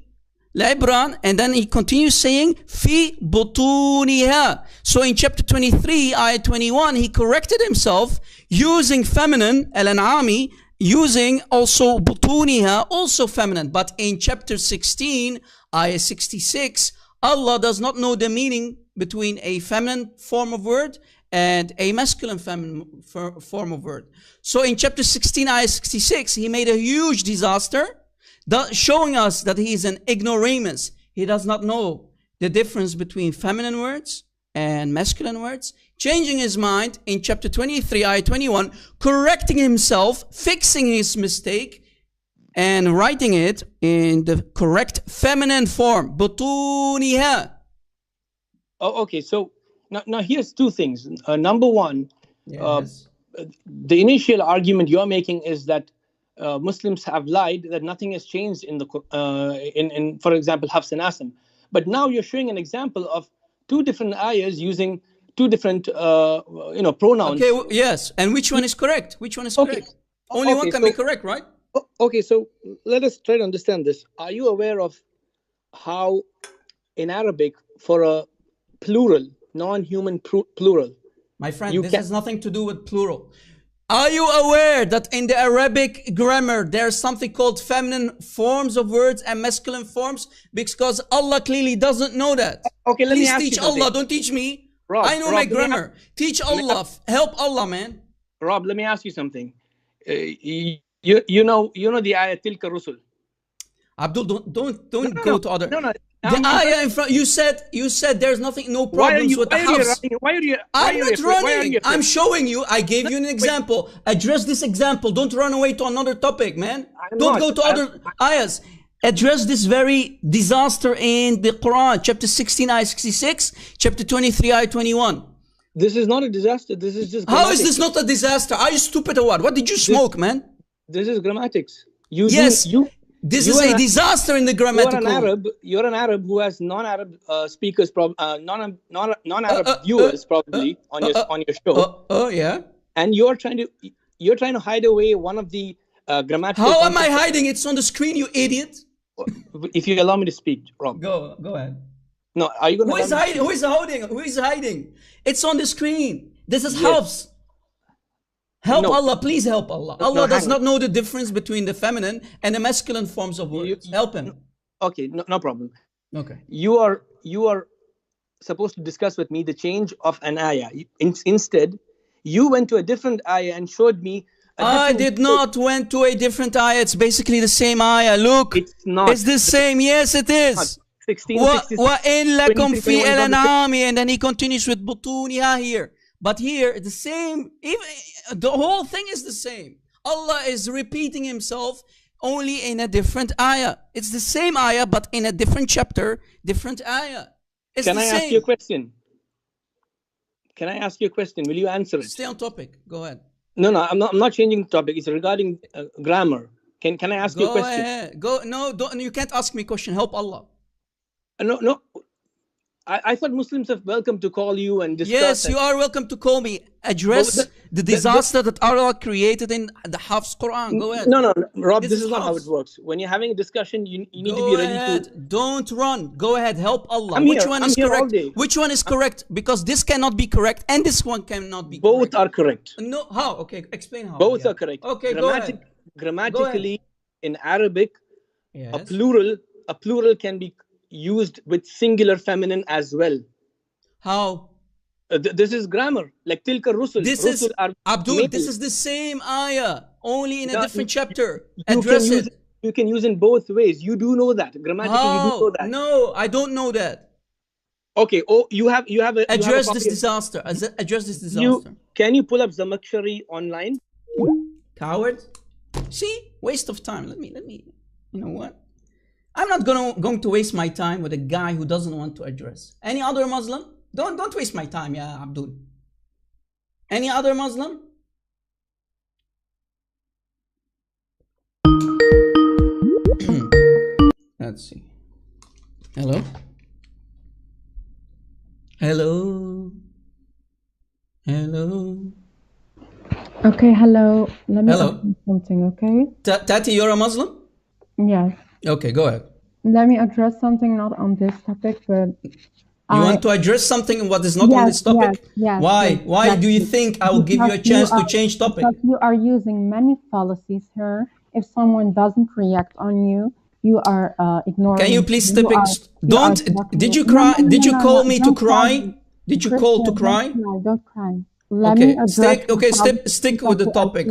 لَعِبْرًا. And then he continues saying فِي بُطُونِهَا. So in chapter 23, ayah 21, he corrected himself using feminine, al-an'ami, using also butuniha, also feminine. But in chapter 16, ayah 66, Allah does not know the meaning between a feminine form of word and a masculine feminine form of word. So in chapter 16, ayah 66, he made a huge disaster, showing us that he is an ignoramus. He does not know the difference between feminine words and masculine words, changing his mind in chapter 23, ayah 21, correcting himself, fixing his mistake, and writing it in the correct feminine form. بطونها. Oh, okay, so now here's two things. Number one, Yes. The initial argument you're making is that Muslims have lied, that nothing has changed in the in for example, Hafs and Asim. But now you're showing an example of two different ayahs using two different pronouns. Okay, yes. And which one is correct? Which one is correct? Only one can be correct, right? Okay, so let us try to understand this. Are you aware of how in Arabic for a plural, non-human plural? My friend, this has nothing to do with plural. Are you aware that in the Arabic grammar, there's something called feminine forms of words and masculine forms? Because Allah clearly doesn't know that. Okay, let me ask teach you Allah, don't teach me. Rob, I know my grammar. Teach Allah, help Allah, man. Rob, let me ask you something. You know the ayah Tilka Rusul. Abdul, don't go to other. No. The ayah in front. You said there's nothing, no problems with the house. I'm not running. I'm showing you. I gave you an example. Address this example. Don't run away to another topic, man. Don't go to other ayahs. Address this very disaster in the Quran, chapter 16, ayah 66, chapter 23, ayah 21. This is not a disaster. This is just. How is this not a disaster? Are you stupid or what? What did you smoke, man? This is grammatics. This is a disaster in the grammatical. You're an Arab who has non-Arab speakers, non-Arab viewers probably on your show. Oh yeah. And you're trying to hide away one of the grammatical. How am I hiding? It's on the screen, you idiot. If you allow me to speak, Rob. Go ahead. No, are you going to? Who is hiding? Who is hiding? It's on the screen. This is Hafs. Help Allah, please help Allah. Allah does not know the difference between the feminine and the masculine forms of words. Help him. Okay, no problem. Okay. You are supposed to discuss with me the change of an ayah. Instead, you went to a different ayah and showed me. I did not went to a different ayah. It's basically the same ayah. Look, it's not. It's the same. Yes, it is. 16, وَإِن لَكُمْ فِي الْأَنْعَامِ, and then he continues with بُطُونِهَا here. But here, the same, even the whole thing is the same. Allah is repeating himself only in a different ayah. It's the same ayah, but in a different chapter, different ayah. It's Can I ask you a question? Can I ask you a question? Will you answer it? Stay on topic. Go ahead. No, I'm not changing the topic. It's regarding grammar. Can I ask you a question? Go ahead. No, you can't ask me a question. Help Allah. No. I thought Muslims are welcome to call you and discuss. Yes, you are welcome to call me. Address the disaster that Allah created in the Hafs Quran. Go ahead. No, Rob, this is not how it works. When you're having a discussion, you need to be ready to. Don't run. Go ahead. Help Allah. Which one is correct? Which one is correct? Because this cannot be correct and this one cannot be correct. Both are correct. No, how? Okay, explain how. Both are correct. Okay, go ahead. Grammatically, in Arabic, yes. a plural can be used with singular feminine as well. How? This is grammar, like Tilka Rusul. Abdul, this is the same ayah, only in a different chapter. You can use in both ways. You do know that. Grammatically, you do know that. No, I don't know that. Okay, you have a Address this disaster. Address this disaster. Can you pull up Zamakhshari online? Coward. See? Waste of time. Let me, you know what? I'm not going to waste my time with a guy who doesn't want to address. Any other Muslim? Don't waste my time, yeah, Abdul. Any other Muslim? Let's see. Hello? Hello? Hello? Okay, hello. Let me ask you something, okay? Tati, you're a Muslim? Yes. Okay, go ahead. Let me address something not on this topic, but you want to address something what is not on this topic? Yes. Why? Why do you think I will give you a chance to change topic? Because you are using many fallacies here. If someone doesn't react on you, You are ignoring. Can you please step in? Don't. Did you cry? Did you call me to cry? Did you call to cry? Don't cry. Okay. Stick with the topic.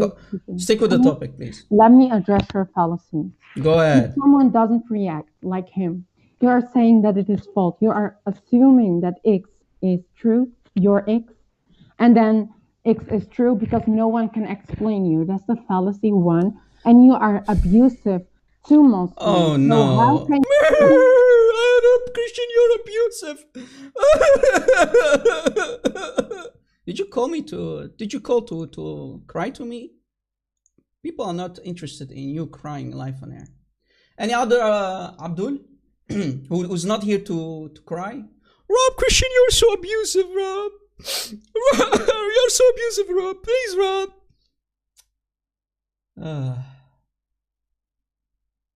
Stick with the topic, please. Let me address your fallacy. Go ahead. If someone doesn't react like him, you are saying that it is false. You are assuming that X is true, your X, and then X is true because no one can explain you. That's the fallacy one. And you are abusive to Muslims. Oh no. So how can Arab Christian, you're abusive. Did you call to cry to me? People are not interested in you crying live on air. Any other Abdul who's not here to cry? Rob Christian, you're so abusive, Rob. You're so abusive, Rob. Please, Rob.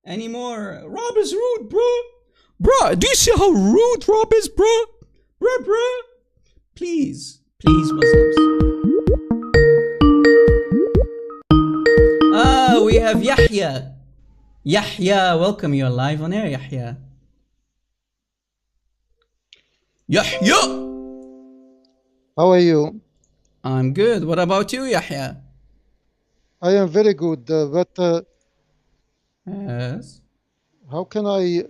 Any more? Rob is rude, bro. Bro, do you see how rude Rob is, bro? Bro. Please, Muslims. We have Yahya. Yahya, welcome. You're live on air, Yahya. Yahya! How are you? I'm good. What about you, Yahya? I am very good, but yes. How can I?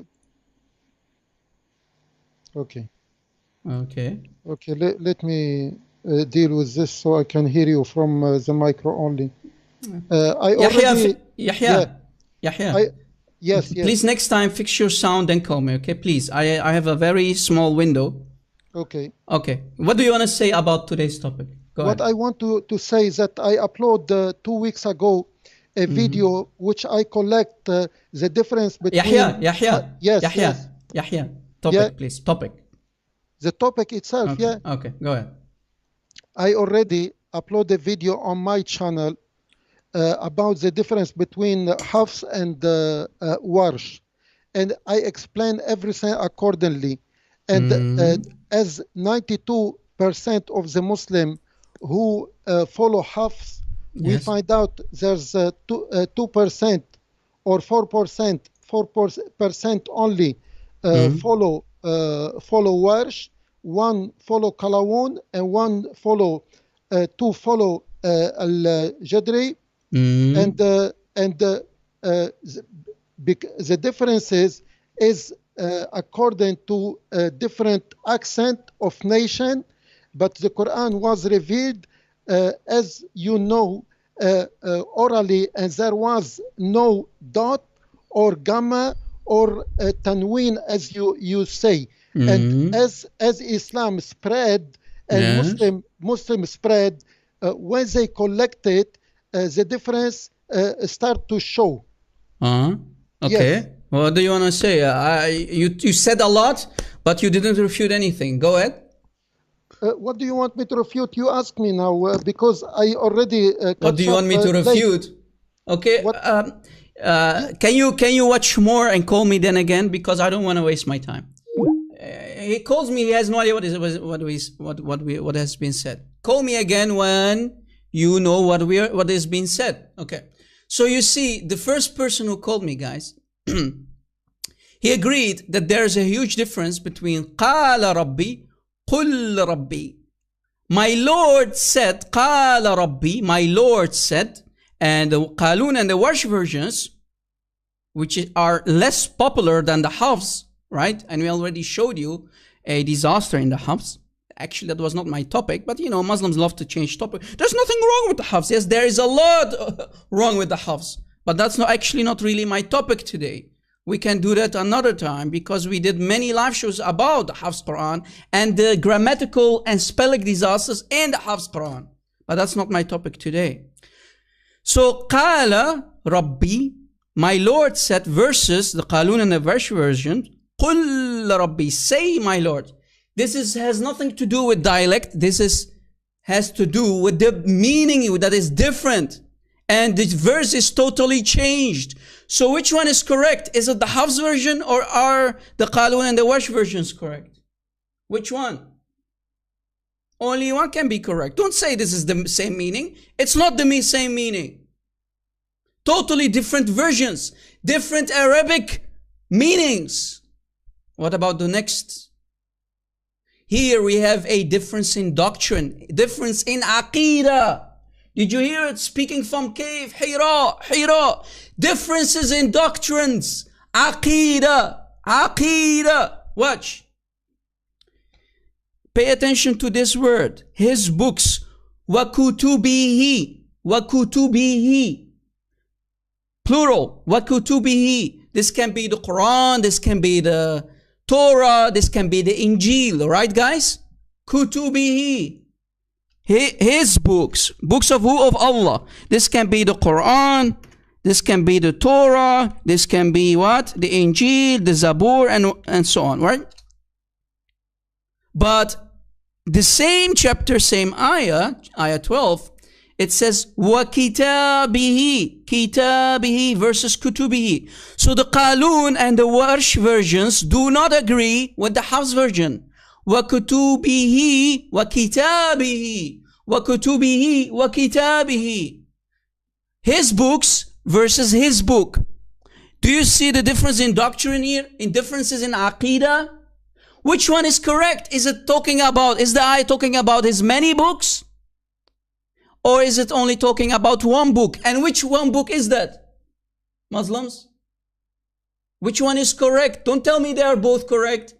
Okay. Let me deal with this so I can hear you from the micro only. Yahya. Yes. Please, next time, fix your sound and call me, okay? Please. I have a very small window. Okay. What do you want to say about today's topic? Go ahead. I want to say is that I uploaded 2 weeks ago a video which I collect the difference between... Yahya. Yes. Topic, please. Topic. The topic itself, Okay, go ahead. I already uploaded a video on my channel about the difference between Hafs and Warsh. And I explain everything accordingly. And as 92% of the Muslim who follow Hafs, we find out there's 2% or 4% only follow Warsh, one follow Kalawun, and one follow Al-Jadri. And the differences is according to different accent of nation, but the Quran was revealed as you know orally, and there was no dot or gamma or tanween as you say. And as Islam spread and Muslim spread, when they collected, the difference start to show. Okay. Yes. What do you want to say? You said a lot, but you didn't refute anything. Go ahead. What do you want me to refute? You ask me now because I already. What do you want me to refute? Okay. Can you watch more and call me then again, because I don't want to waste my time. He calls me. He has no idea what has been said. Call me again when you know what is being said. Okay. So you see, the first person who called me, guys, he agreed that there's a huge difference between قال ربي قل ربي. My Lord said, قال ربي, my Lord said, and the Qalun and the Warsh versions, which are less popular than the Hafs, right? And we already showed you a disaster in the Hafs. Actually, that was not my topic, but you know, Muslims love to change topic. There's nothing wrong with the Hafs. Yes, there is a lot wrong with the Hafs, but that's actually not really my topic today. We can do that another time, because we did many live shows about the Hafs Quran and the grammatical and spelling disasters in the Hafs Quran. But that's not my topic today. So, قال ربي, my Lord said, versus the Qalun and the Warsh version, قل ربي, say my Lord. This has nothing to do with dialect. This has to do with the meaning that is different. And the verse is totally changed. So which one is correct? Is it the Hafs version, or are the Qalun and the Warsh versions correct? Which one? Only one can be correct. Don't say this is the same meaning. It's not the same meaning. Totally different versions. Different Arabic meanings. What about the next? Here we have a difference in doctrine, difference in aqidah. Did you hear it? Speaking from cave, Hira. Differences in doctrines, aqidah. Watch. Pay attention to this word. His books, wa kutubihi. Plural, wa kutubihi. This can be the Quran, this can be the Torah, this can be the Injil, right guys? Kutubihi. His books. Books of who? Of Allah. This can be the Quran, this can be the Torah, this can be what? The Injil, the Zabur, and so on, right? But the same chapter, same ayah 12, it says, wa kitabihi versus kutubihi. So the Qalun and the Warsh versions do not agree with the Hafs version. Wa kutubihi wa kitabihi. Wa kutubihi wa kitabihi. His books versus his book. Do you see the difference in doctrine here? In differences in aqidah? Which one is correct? Is the ayah talking about his many books? Or is it only talking about one book? And which one book is that? Muslims? Which one is correct? Don't tell me they are both correct.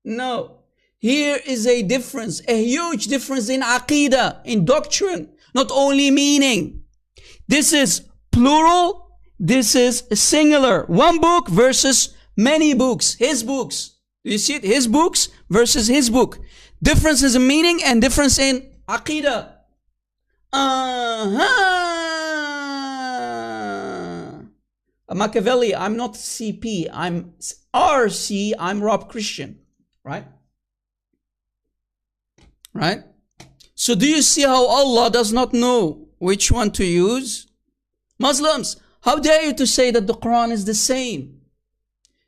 No. Here is a difference, a huge difference in aqidah, in doctrine, not only meaning. This is plural, this is singular. One book versus many books, his books. Do you see it? His books versus his book. Differences in meaning and difference in aqidah. Machiavelli, I'm not CP, I'm RC, I'm Rob Christian, right? Right? So do you see how Allah does not know which one to use? Muslims, how dare you to say that the Quran is the same?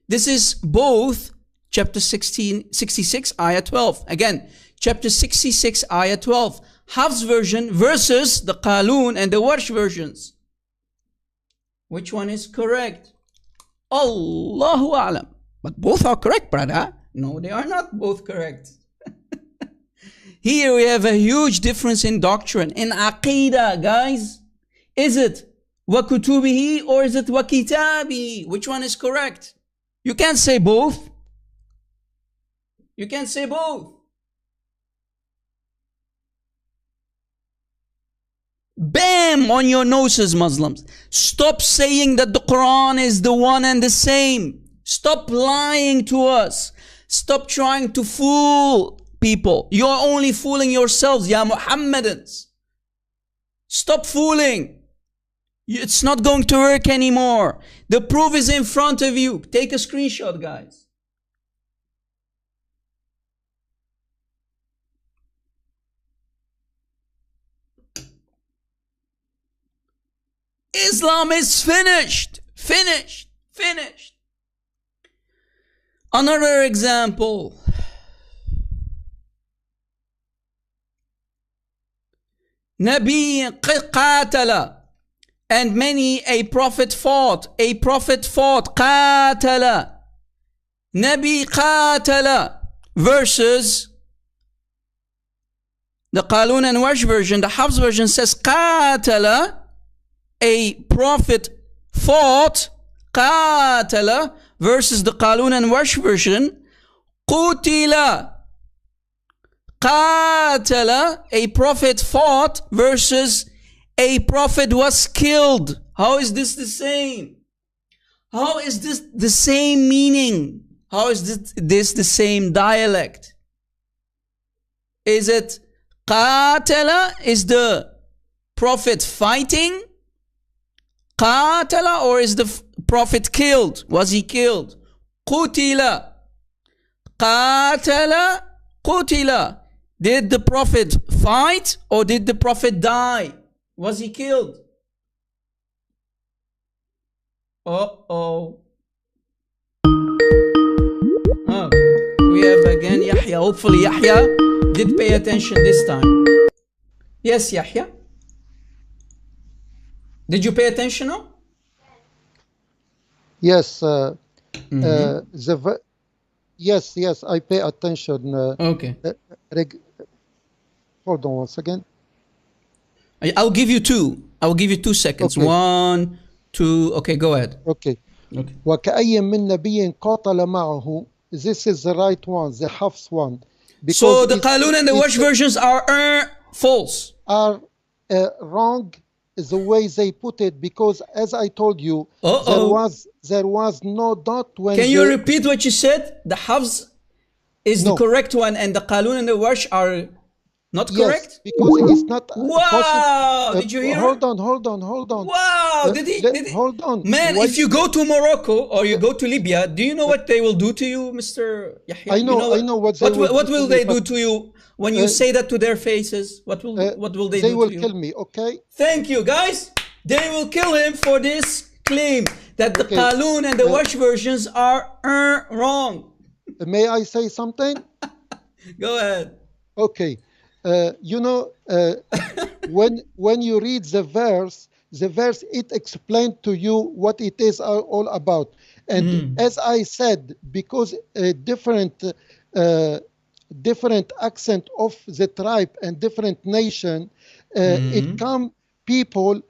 This is both chapter 66, ayah 12. Again, chapter 66, ayah 12. Hafs version versus the Qalun and the Warsh versions. Which one is correct? Allahu A'lam. But both are correct, brother. No, they are not both correct. Here we have a huge difference in doctrine, in aqidah, guys. Is it wa kutubihi or is it wa kitabihi? Which one is correct? You can't say both. You can't say both. Bam! On your noses, Muslims. Stop saying that the Quran is the one and the same. Stop lying to us. Stop trying to fool people. You're only fooling yourselves, ya Muhammadans. Stop fooling. It's not going to work anymore. The proof is in front of you. Take a screenshot, guys. Islam is finished. Finished. Another example. Nabi qatala. And many a prophet fought. Qatala. Nabi qatala. Versus the Qalun and Warsh version. The Hafs version says qatala. A prophet fought. Qatala. Versus the Qalun and Warsh version. Qutila. Qatala. A prophet fought. Versus a prophet was killed. How is this the same? How is this the same meaning? How is this the same dialect? Is it qatala? Is the prophet fighting? Qatala, or is the prophet killed? Was he killed? Qutila. Qatala. Qutila. Did the prophet fight or did the prophet die? Was he killed? Uh-oh. We have again Yahya. Hopefully Yahya did pay attention this time. Yes, Yahya. Did you pay attention now? Yes, Yes, yes, I pay attention. Okay. Hold on once again. I'll give you two. I'll give you 2 seconds. Okay. 1, 2. Okay, go ahead. Okay. Okay. وكأي من نبي قاتل معه. This is the right one, the Hafs one. So the Qalun and the Warsh versions are false. Are wrong the way they put it, because as I told you, there was no dot when. Can you repeat what you said? The Hafs is the correct one, and the Qalun and the Warsh are not correct? Yes, because it's not. Wow! Did you hear? Hold on. Wow! Did he? Hold on. Man, if you go to Morocco or you go to Libya, do you know what they will do to you, Mr. Yahya? I know. I know what they will. What will they do to you when you say that to their faces? What will they do to you? They will kill me. Okay. Thank you, guys. They will kill him for this claim that the Qalun and the Warsh versions are wrong. May I say something? Go ahead. Okay. When you read the verse it explains to you what it is all about. And as I said, because different accent of the tribe and different nation, it come people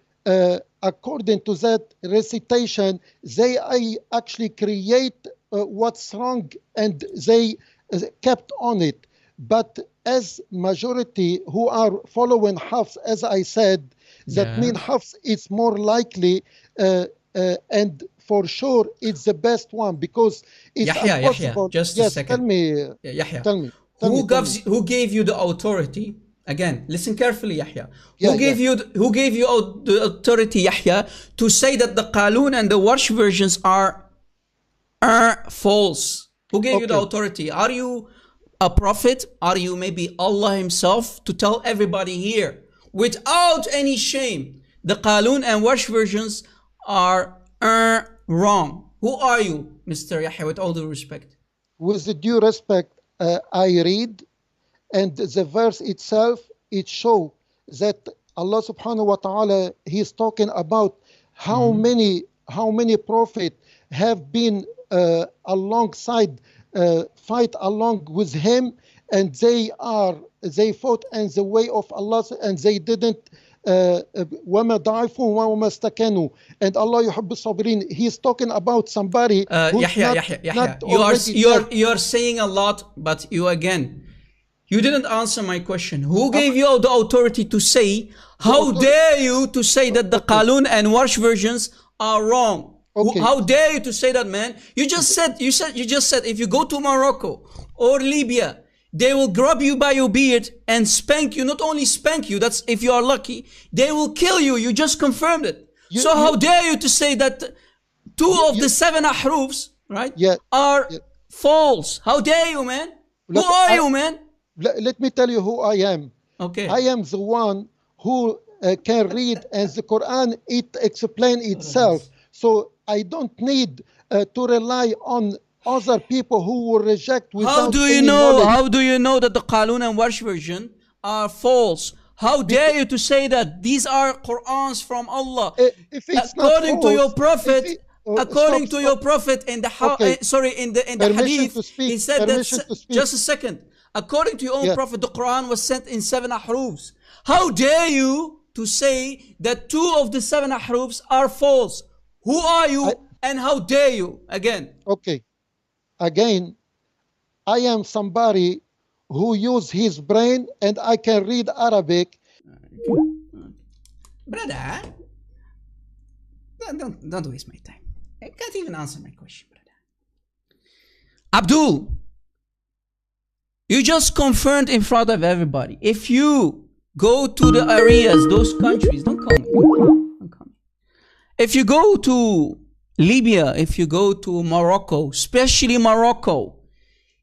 according to that recitation, they actually create what's wrong and they kept on it. But as majority who are following Hafs, as I said, that means Hafs is more likely and for sure it's the best one, because it's impossible. Just a second. Tell me. Yahya. Tell me. Who gave you the authority? Again, listen carefully, Yahya. Who gave you the authority, Yahya, to say that the Qalun and the Warsh versions are false? Who gave you the authority? Are you a prophet? Are you maybe Allah himself, to tell everybody here without any shame the Qalun and Warsh versions are wrong? Who are you, Mr. Yahya, with all due respect? With the due respect, I read, and the verse itself, it shows that Allah subhanahu wa ta'ala, he's talking about how many prophets have been alongside, fight along with him, and they fought in the way of Allah, and they didn't وَمَا ضَعِفُوا وَمَا اسْتَكَانُوا, and Allah يُحِبُّ الصَّابِرِينَ. He's talking about somebody who's Yahya. You are saying a lot, but you didn't answer my question. Who gave you the authority to say, how dare you to say that the Qalun and Warsh versions are wrong? How dare you to say that, man? You just said if you go to Morocco or Libya, they will grab you by your beard and spank you. Not only spank you, that's if you are lucky, they will kill you. You just confirmed it. So how dare you to say that two of the 7 ahrufs, right, are false? How dare you, man? Who are you, man? Let me tell you who I am. Okay. I am the one who can read, and the Quran, it explains itself. So I don't need to rely on other people who will reject without How do you know that the Qalun and Warsh version are false? How dare you to say that these are Qurans from Allah? According to your prophet, in the hadith, he said that. Just a second. According to your own prophet, the Quran was sent in 7 ahrufs. How dare you to say that 2 of the 7 ahrufs are false? Who are you, and how dare you? Again, I am somebody who uses his brain, and I can read Arabic. Brother, don't waste my time. I can't even answer my question, brother. Abdul, you just confirmed in front of everybody. If you go to the areas, those countries, don't call me. If you go to Libya, if you go to Morocco, especially Morocco,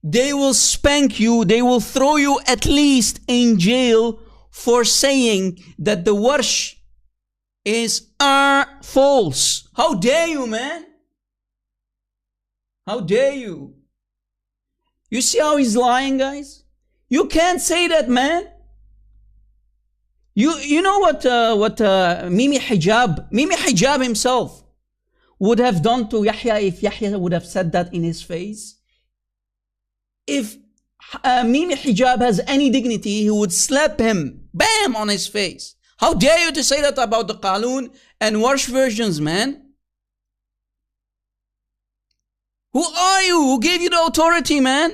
they will spank you, they will throw you at least in jail for saying that the Warsh is false. How dare you, man? How dare you? You see how he's lying, guys? You can't say that, man. You know what Mimi Hijab himself, would have done to Yahya if Yahya would have said that in his face? If Mimi Hijab has any dignity, he would slap him, bam, on his face. How dare you to say that about the Qalun and Warsh versions, man? Who are you? Who gave you the authority, man?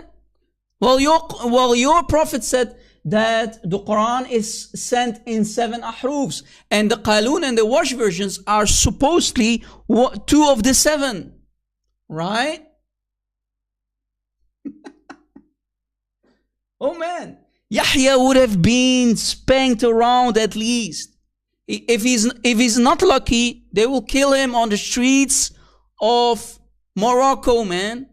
Well, your prophet said that the Quran is sent in 7 ahrufs, and the Qalun and the Warsh versions are supposedly 2 of the 7, right? Oh man, Yahya would have been spanked around at least. If he's not lucky, they will kill him on the streets of Morocco, man.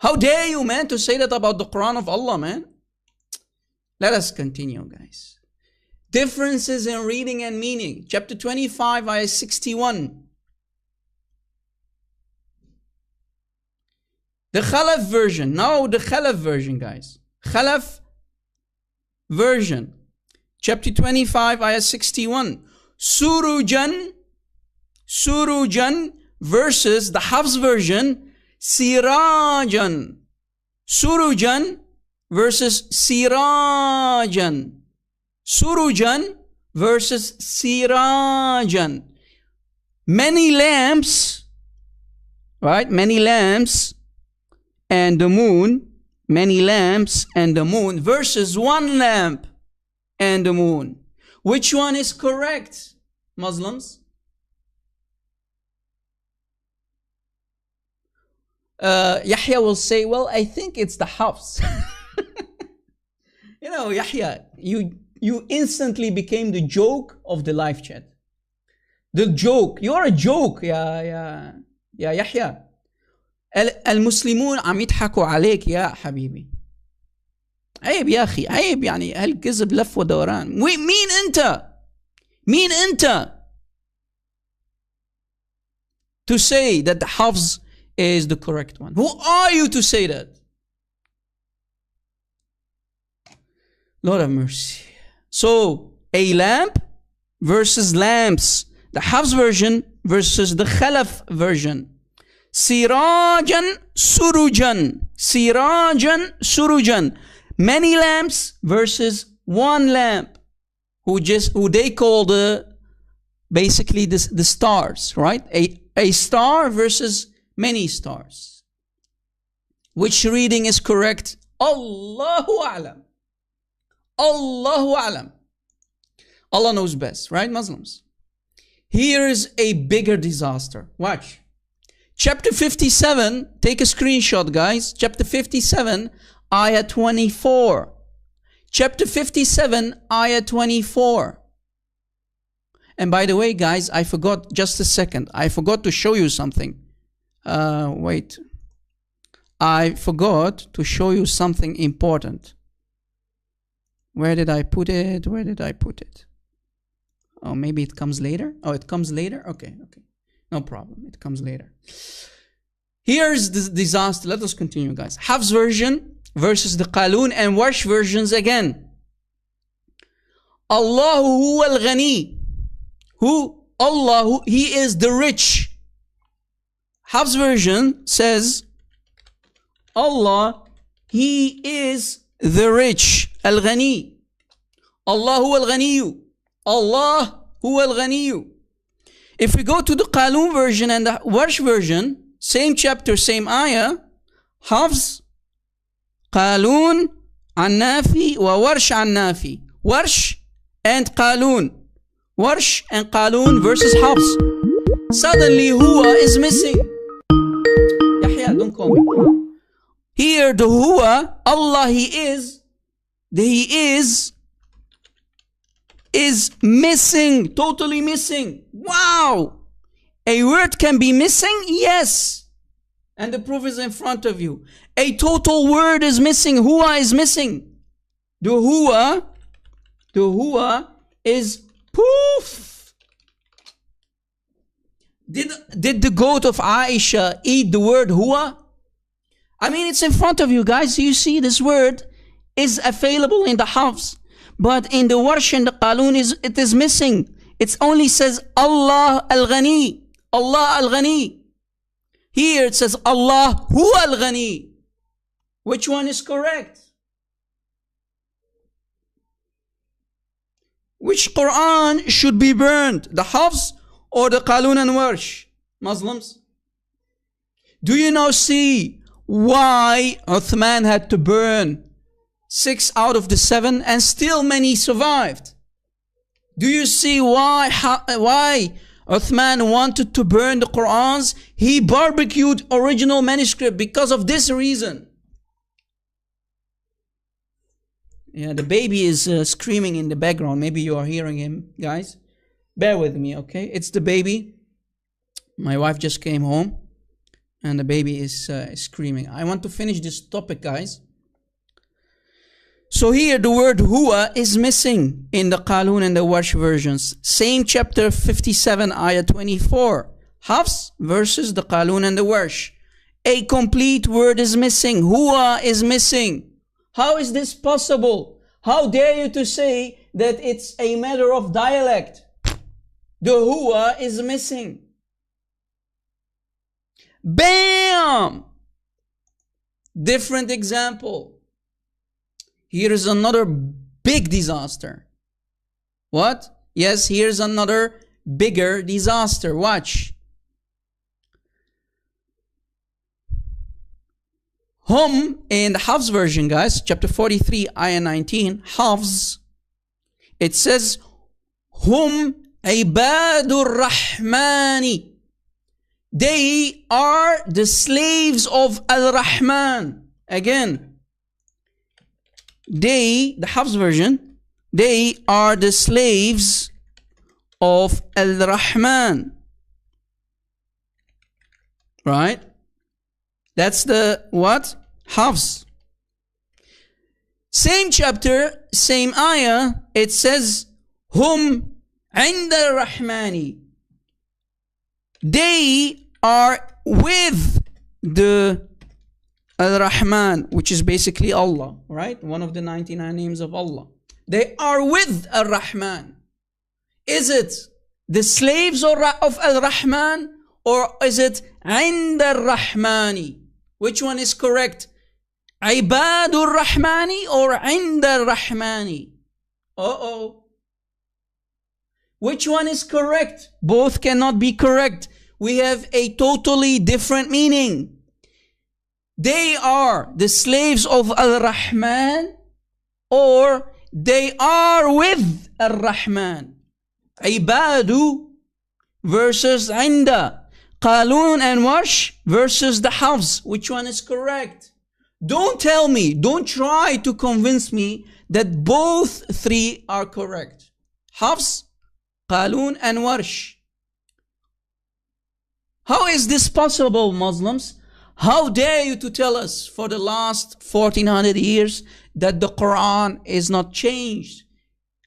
How dare you, man, to say that about the Quran of Allah, man? Let us continue, guys. Differences in reading and meaning. Chapter 25, ayah 61. The Khalaf version. Now the Khalaf version, guys. Khalaf version. Chapter 25, ayah 61. Surujan versus the Hafs version. Sirajan. Surujan versus Sirajan. Surujan versus Sirajan. Many lamps, right? Many lamps and the moon. Many lamps and the moon versus one lamp and the moon. Which one is correct, Muslims? Yahya will say, well, I think it's the Hafs. You know, Yahya, you instantly became the joke of the live chat. The joke. You're a joke, يا يحيى. المسلمون عم يضحكوا عليك يا حبيبي. عيب يا أخي، عيب يعني هالكذب لف ودوران. مين أنت؟ مين أنت to say that the Hafs is the correct one? Who are you to say that? Lord have mercy. So, a lamp versus lamps. The Hafs version versus the Khalaf version. Sirajan Surujan. Sirajan Surujan. Many lamps versus one lamp. Who they call basically the stars, right? A star versus many stars. Which reading is correct? Allahu A'lam. Allahu A'lam. Allah knows best, right, Muslims? Here's a bigger disaster. Watch. Chapter 57, take a screenshot, guys. Chapter 57, ayah 24. Chapter 57, ayah 24. And by the way, guys, I forgot just a second. I forgot to show you something. Wait. I forgot to show you something important. Where did I put it? Where did I put it? Oh, maybe it comes later? Oh, it comes later? Okay, okay. No problem. It comes later. Here's the disaster. Let us continue, guys. Hafs version versus the Qalun and Warsh versions again. Allahu huwa al-ghani. Who? Allah, He is the rich. Hafs version says, Allah, He is the rich. Al-ghani. Allah huwa al-ghaniyu. Allah huwa al-ghaniyu. If we go to the Qalun version and the Warsh version, same chapter, same ayah, Hafs, Qalun, An-Nafi, wa Warsh An-Nafi. Warsh and Qalun. Warsh and Qalun versus Hafs. Suddenly, Huwa is missing. Yahya, don't call me. Here, the Huwa, Allah, He is missing, totally missing. Wow! A word can be missing? Yes. And the proof is in front of you. A total word is missing. Huwa is missing. The Huwa is poof. Did the goat of Aisha eat the word Huwa? I mean, it's in front of you, guys. You see, this word is available in the Hafs. But in the Warsh and the Qalun, it is missing. It only says Allah al-Ghani. Allah al-Ghani. Here it says Allah huwa al-Ghani. Which one is correct? Which Quran should be burned? The Hafs or the Qalun and Warsh? Muslims? Do you now see why Uthman had to burn 6 out of the 7 and still many survived? Do you see why Uthman wanted to burn the Qurans? He barbecued original manuscript because of this reason. Yeah, the baby is screaming in the background. Maybe you are hearing him, guys. Bear with me, okay? It's the baby. My wife just came home and the baby is screaming. I want to finish this topic, guys. So here the word huwa is missing in the Qalun and the Warsh versions. Same chapter 57, ayah 24. Hafs versus the Qalun and the Warsh. A complete word is missing. Huwa is missing. How is this possible? How dare you to say that it's a matter of dialect? The huwa is missing. Bam! Different example. Here is another big disaster. What? Yes, here's another bigger disaster. Watch. Hum in the Hafs version, guys, chapter 43, ayah 19, Hafs, it says, Hum ibadur rahmani. They are the slaves of Al-Rahman. Again, they, the Hafs version, they are the slaves of Al-Rahman. Right? That's the what? Hafs. Same chapter, same ayah, it says, Hum inda rahmani. They are with the Al-Rahman, which is basically Allah, right? One of the 99 names of Allah. They are with Al-Rahman. Is it the slaves of Al-Rahman or is it inda Al-Rahmani? Which one is correct? Ibadur Rahmani or Inda Rahmani? Uh-oh. Which one is correct? Both cannot be correct. We have a totally different meaning. They are the slaves of Al-Rahman or they are with Al-Rahman. Ibadu versus Inda. Qalun and Warsh versus the Hafs. Which one is correct? Don't tell me, don't try to convince me that both three are correct. Hafs, Qalun and Warsh. How is this possible, Muslims? How dare you to tell us for the last 1400 years that the Quran is not changed?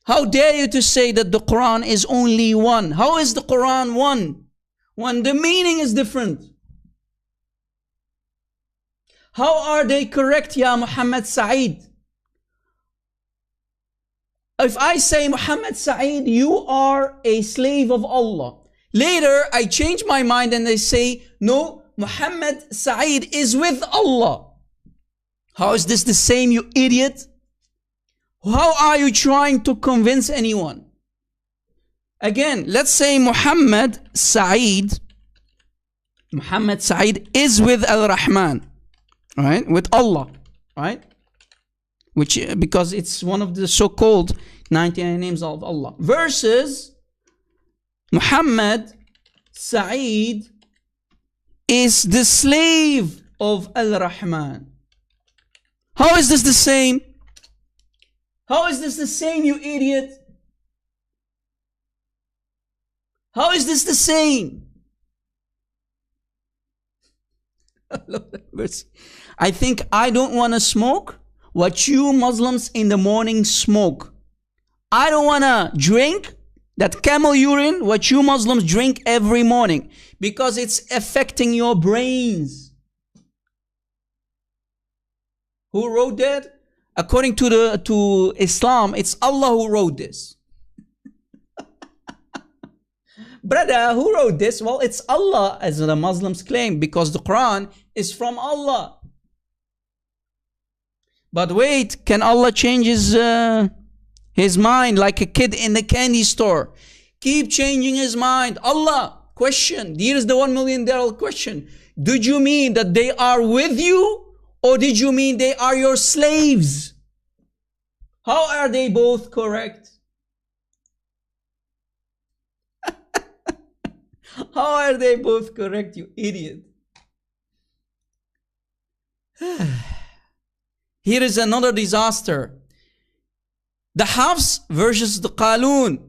How dare you to say that the Quran is only one? How is the Quran one when the meaning is different? How are they correct, Ya Muhammad Sa'id? If I say, Muhammad Sa'id, you are a slave of Allah. Later, I change my mind and I say, no, Muhammad Sa'id is with Allah. How is this the same, you idiot? How are you trying to convince anyone? Again, let's say Muhammad Sa'id is with Al-Rahman. Right, with Allah, right? Which, because it's one of the so-called 99 names of Allah. Versus Muhammad Sa'id is the slave of Al-Rahman. How is this the same? How is this the same, you idiot? How is this the same? I think I don't want to smoke what you Muslims in the morning smoke. I don't want to drink that camel urine, what you Muslims drink every morning, because it's affecting your brains. Who wrote that? According to Islam, it's Allah who wrote this. Brother, who wrote this? Well, it's Allah, as the Muslims claim, because the Quran is from Allah. But wait, can Allah change his mind like a kid in the candy store? Keep changing his mind. Allah, question. Here is the $1 million question. Did you mean that they are with you, or did you mean they are your slaves? How are they both correct? How are they both correct, you idiot? Here is another disaster. The Hafs versus the Qalun.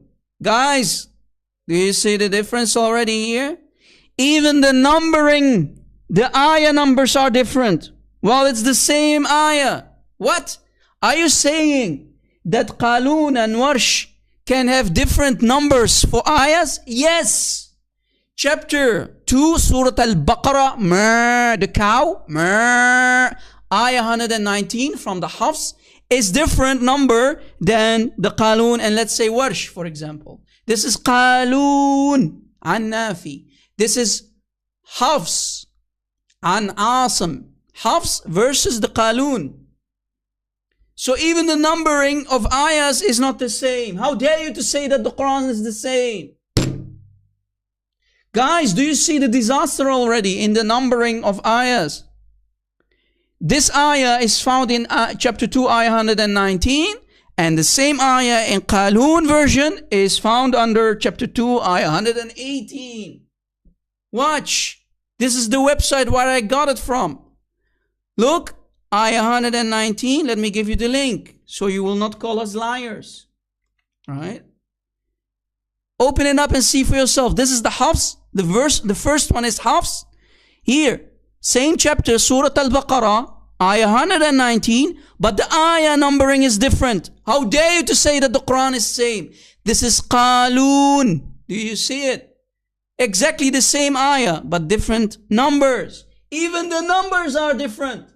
Guys, do you see the difference already here? Even the numbering, the ayah numbers are different. Well, it's the same ayah. What? Are you saying that Qalun and Warsh can have different numbers for ayahs? Yes. Chapter 2, Surah Al-Baqarah, the cow, ayah 119 from the Hafs is different number than the Qalun and let's say Warsh, for example. This is Qalun an Nafi. This is Hafs an Asim. Hafs versus the Qalun. So even the numbering of ayahs is not the same. How dare you to say that the Quran is the same? Guys, do you see the disaster already in the numbering of ayahs? This ayah is found in chapter 2, ayah 119. And the same ayah in Qalun version is found under chapter 2, ayah 118. Watch. This is the website where I got it from. Look, ayah 119. Let me give you the link so you will not call us liars. Right? Open it up and see for yourself. This is the Hafs. The first one is Hafs. Here, same chapter, Surah Al-Baqarah, ayah 119, but the ayah numbering is different. How dare you to say that the Quran is same? This is Qalun. Do you see it? Exactly the same ayah, but different numbers. Even the numbers are different.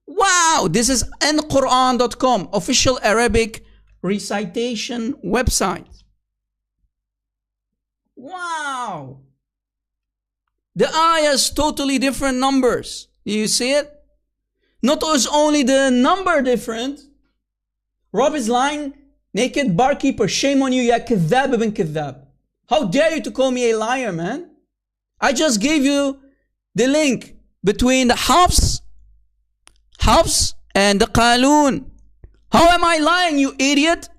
Wow, this is nquran.com, official Arabic recitation website. Wow. The ayahs totally different numbers. Do you see it? Not only the number different. Rob is lying. Naked barkeeper. Shame on you, ya kadhab ibn kadhab. How dare you to call me a liar, man? I just gave you the link between the Hafs and the Qalun. How am I lying, you idiot?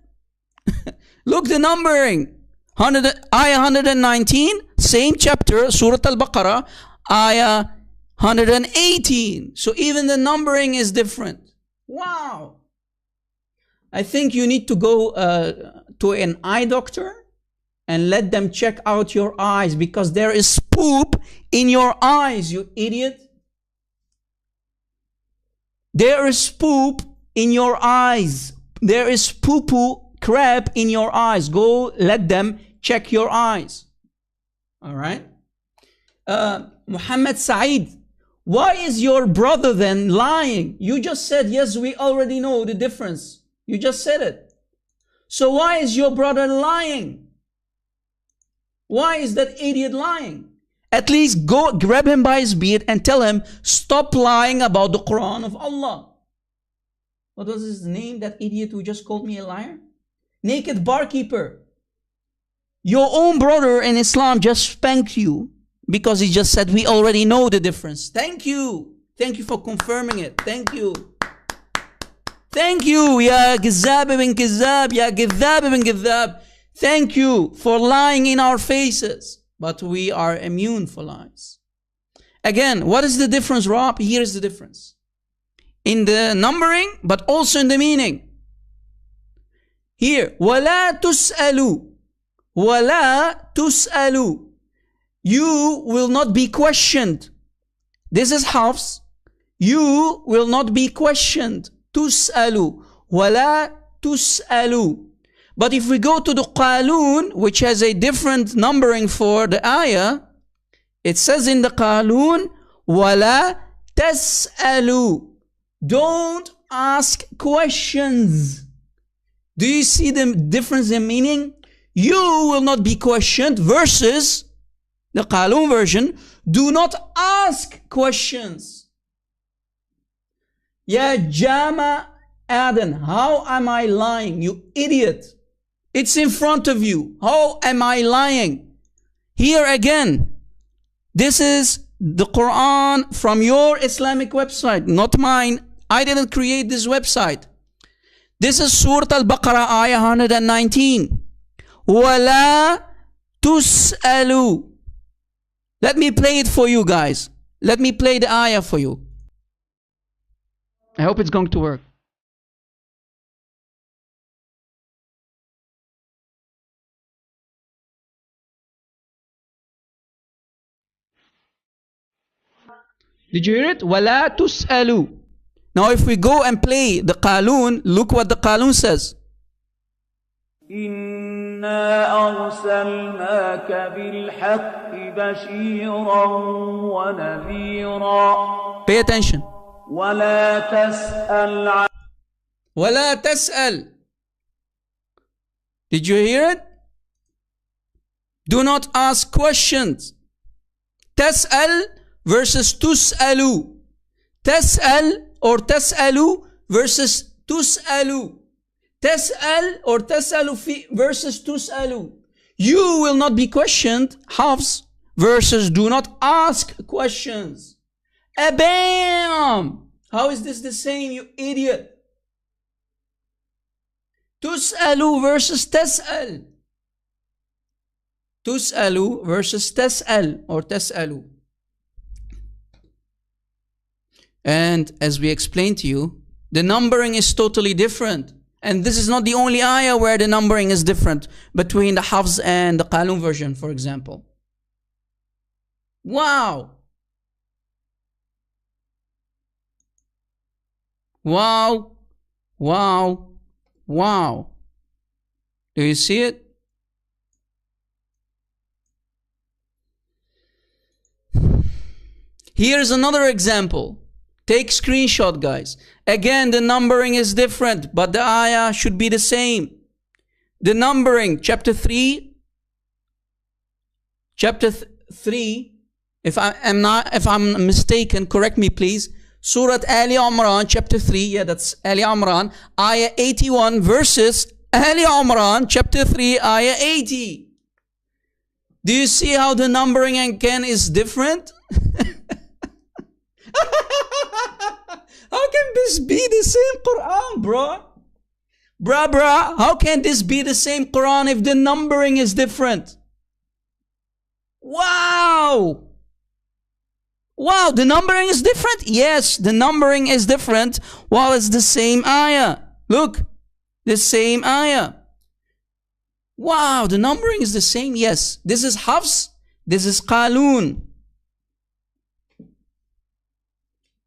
Look the numbering. Ayah 119, same chapter, Surah Al-Baqarah, ayah 118. So even the numbering is different. Wow. I think you need to go to an eye doctor and let them check out your eyes, because there is poop in your eyes, you idiot. There is poop in your eyes. There is poo-poo crap in your eyes. Go let them check your eyes. All right. Muhammad Saeed, why is your brother then lying? You just said, yes, we already know the difference. You just said it. So why is your brother lying? Why is that idiot lying? At least go grab him by his beard and tell him, stop lying about the Quran of Allah. What was his name, that idiot who just called me a liar? Naked barkeeper. Your own brother in Islam just spanked you because he just said, we already know the difference. Thank you. Thank you for confirming it. Thank you. Thank you, ya Gizab ibn Gizab, ya Gizab ibn Gizab. Thank you for lying in our faces. But we are immune for lies. Again, what is the difference, Rob? Here is the difference. In the numbering, but also in the meaning. Here, وَلَا تُسْأَلُوا. وَلَا تُسْأَلُوا. You will not be questioned. This is Hafs. You will not be questioned. تُسْأَلُوا. وَلَا تُسْأَلُوا. But if we go to the Qalun, which has a different numbering for the ayah, it says in the Qalun, وَلَا تَسْأَلُوا. Don't ask questions. Do you see the difference in meaning? You will not be questioned, versus the Qalun version, do not ask questions. Ya Jama Aden, how am I lying? You idiot. It's in front of you. How am I lying? Here again, this is the Quran from your Islamic website, not mine. I didn't create this website. This is Surah Al-Baqarah, ayah 119. وَلَا تُسْأَلُوا. Let me play it for you guys. Let me play the ayah for you. I hope it's going to work. Did you hear it? وَلَا تُسْأَلُوا. Now if we go and play the Qalun, look what the Qalun says. إِنَّا أَرْسَلْنَاكَ بِالْحَقِّ بَشِيرًا وَنَذِيرًا. Pay attention. وَلَا تَسْأَلْ. وَلَا تَسْأَلْ. Did you hear it? Do not ask questions. تسأل versus تسألوا. تسأل or تسألوا versus تسألوا. تسأل or تسألوا versus تسألوا. You will not be questioned, Hafs, versus do not ask questions. Bam! How is this the same, you idiot? تسألوا versus تسأل. تسألوا versus تسأل or تسألوا. And as we explained to you, the numbering is totally different. And this is not the only ayah where the numbering is different between the Hafs and the Qalun version, for example. Wow! Wow! Wow! Wow! Do you see it? Here's another example. Take screenshot, guys. Again, the numbering is different, but the ayah should be the same. The numbering, chapter 3, if I'm mistaken, correct me please. Surah Ali Imran, chapter 3, yeah, that's Ali Imran, ayah 81 versus Ali Imran, chapter 3, ayah 80. Do you see how the numbering again is different? How can this be the same Quran, bro? Bruh, how can this be the same Quran if the numbering is different? Wow! Wow, the numbering is different? Yes, the numbering is different while it's the same ayah. Look, the same ayah. Wow, the numbering is the same? Yes. This is Hafs, this is Qalun.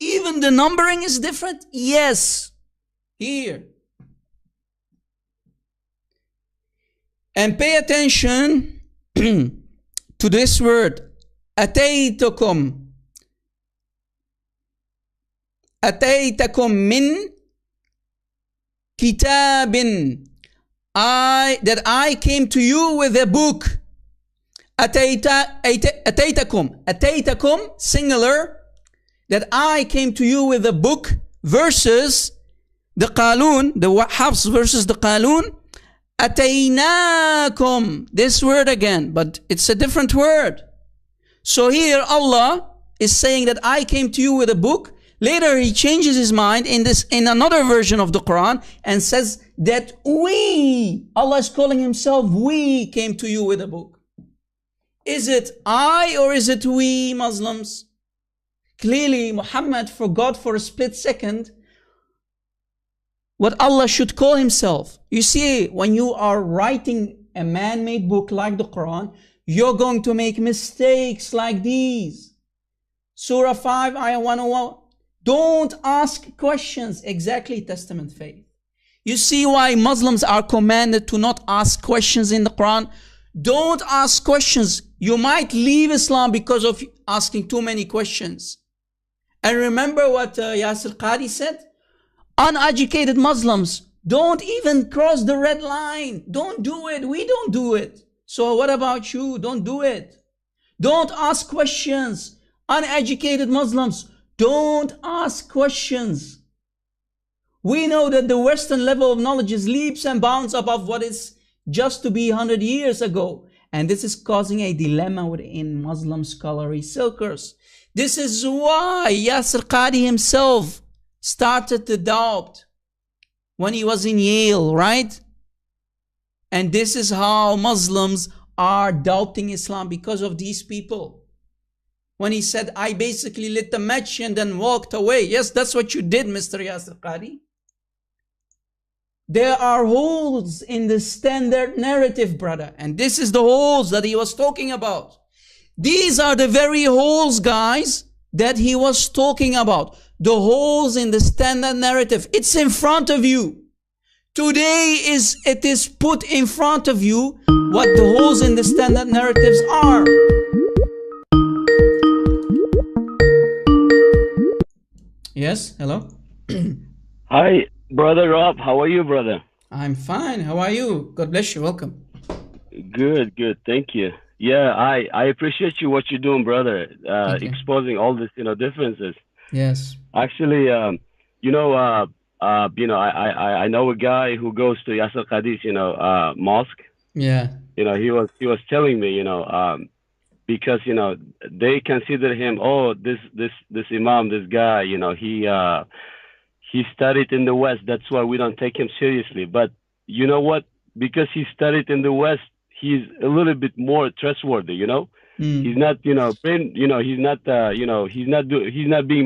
Even the numbering is different? Yes. Here. And pay attention to this word. أتيتكم. أتيتكم من كتاب. That I came to you with a book. أتيتكم. أتيتكم, singular. That I came to you with a book versus the Qalun, the Hafs versus the Qalun. Ataynakum. This word again, but it's a different word. So here Allah is saying that I came to you with a book. Later he changes his mind in another version of the Quran and says that Allah is calling himself, we came to you with a book. Is it I or is it we Muslims? Clearly, Muhammad forgot for a split second what Allah should call himself. You see, when you are writing a man-made book like the Quran, you're going to make mistakes like these. Surah 5, Ayah 101. Don't ask questions. Exactly, Testament faith. You see why Muslims are commanded to not ask questions in the Quran? Don't ask questions. You might leave Islam because of asking too many questions. And remember what Yasir Qadi said? Uneducated Muslims Don't even cross the red line. Don't do it. We don't do it. So what about you? Don't do it. Don't ask questions. Uneducated Muslims, don't ask questions. We know that the Western level of knowledge is leaps and bounds above what is just to be 100 years ago. And this is causing a dilemma within Muslim scholarly circles. This is why Yasir Qadhi himself started to doubt when he was in Yale, right? And this is how Muslims are doubting Islam, because of these people. When he said, I basically lit the match and then walked away. Yes, that's what you did, Mr. Yasir Qadhi. There are holes in the standard narrative, brother. And this is the holes that he was talking about. These are the very holes, guys, that he was talking about. The holes in the standard narrative. It's in front of you. Today it is put in front of you what the holes in the standard narratives are. Yes, hello? Hi, Brother Rob. How are you, brother? I'm fine. How are you? God bless you. Welcome. Good, good. Thank you. Yeah, I appreciate you what you're doing, brother. Exposing all this, differences. Yes. Actually, I know a guy who goes to Yasir Qadhi's, mosque. Yeah. He was telling me, because they consider him, oh, this imam, this guy, he studied in the West. That's why we don't take him seriously. But you know what? Because he studied in the West, he's a little bit more trustworthy. He's not, he's not being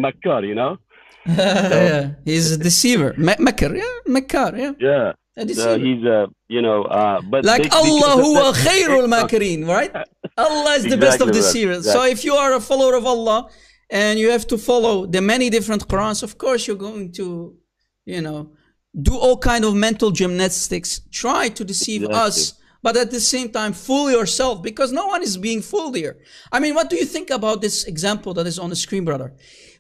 makkar. Yeah, he's a deceiver. Makkar, yeah, makkar, yeah. Yeah. A deceiver. He's but like Allah huwa khairul makirin, right? Allah is the best of deceivers. Exactly. So if you are a follower of Allah and you have to follow the many different Qurans, of course you're going to, do all kind of mental gymnastics, try to deceive us, but at the same time fool yourself, because no one is being fooled here. I mean, what do you think about this example that is on the screen, brother?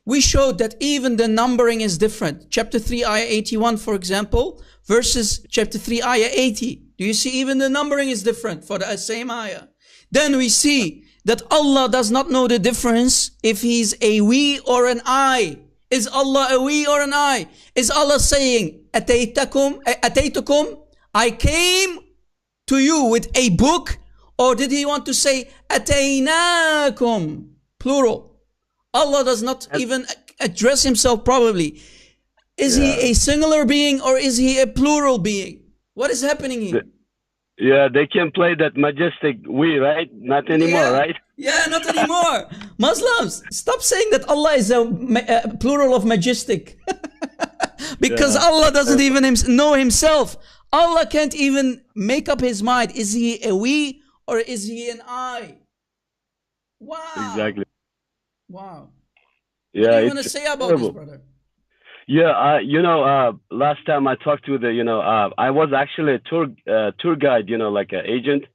We showed that even the numbering is different. Chapter 3, ayah 81, for example, versus chapter 3, ayah 80. Do you see even the numbering is different for the same ayah? Then we see that Allah does not know the difference if He's a we or an I. Is Allah a we or an I? Is Allah saying, Ataytukum, I came to you with a book? Or did He want to say, Ataynakum, plural? Allah does not even address Himself probably. Is He a singular being or is He a plural being? What is happening here? Yeah, they can play that majestic we, right? Not anymore, right? Yeah, not anymore. Muslims, stop saying that Allah is a plural of majestic. Because Allah doesn't even know Himself. Allah can't even make up His mind. Is He a we or is He an I? Wow. Exactly. Wow. Yeah, what do you want to say about this, brother? Yeah, last time I talked to I was actually a tour guide, like an agent,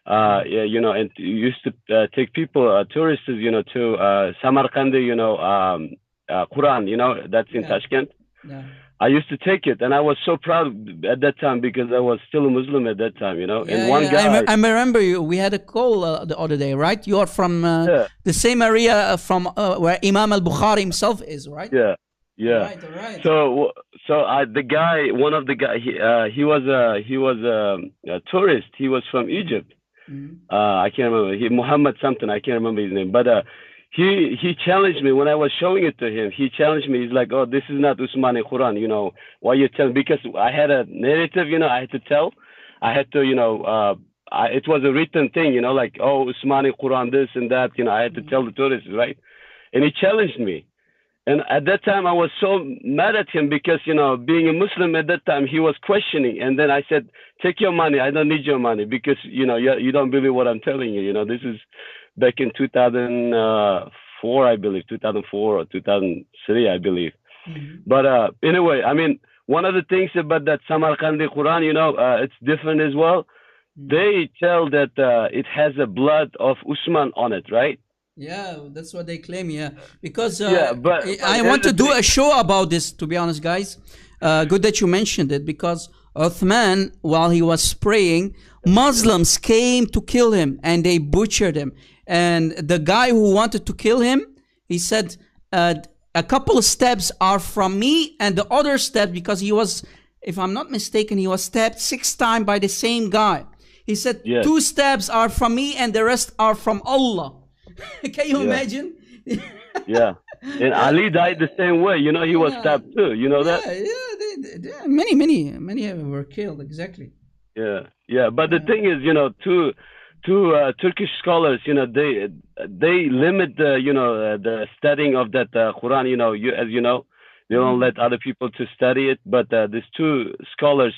and used to take people, tourists, to Samarkand, Quran, that's in Tashkent. Yeah. I used to take it, and I was so proud at that time because I was still a Muslim at that time, and one guy. I remember you. We had a call the other day, right? You are from the same area from where Imam al-Bukhari himself is, right? Yeah. Yeah. Right, right. So the guy, one of the guy, he was a tourist. He was from Egypt. Mm-hmm. I can't remember. Muhammad something. I can't remember his name. But he challenged me when I was showing it to him. He challenged me. He's like, "Oh, this is not Usmani Quran. Why you tell?" Because I had a narrative. I had to tell. I had to. It was a written thing. Like, "Oh, Usmani Quran, this and that." I had to tell the tourists, right? And he challenged me. And at that time, I was so mad at him because, being a Muslim at that time, he was questioning. And then I said, take your money. I don't need your money because, you don't believe what I'm telling you. This is back in 2004, I believe, 2004 or 2003, I believe. Mm-hmm. But anyway, I mean, one of the things about that Samarkandi Quran, it's different as well. Mm-hmm. They tell that it has the blood of Usman on it, right? Yeah, that's what they claim, yeah. Because but I want to do a show about this, to be honest, guys. good that you mentioned it, because Uthman, while he was praying, Muslims came to kill him and they butchered him. And the guy who wanted to kill him, he said, a couple of steps are from me, and the other steps, because he was, if I'm not mistaken, he was stabbed 6 times by the same guy. He said, Yes. 2 steps are from me and the rest are from Allah. Can you imagine? Yeah. And Ali died the same way. You know, he was stabbed too. You know that? Yeah, many were killed, exactly. Yeah. But the thing is, you know, two Turkish scholars, you know, they limit the, you know, the studying of that Quran. You know, as you know, they don't let other people to study it. But these 2 scholars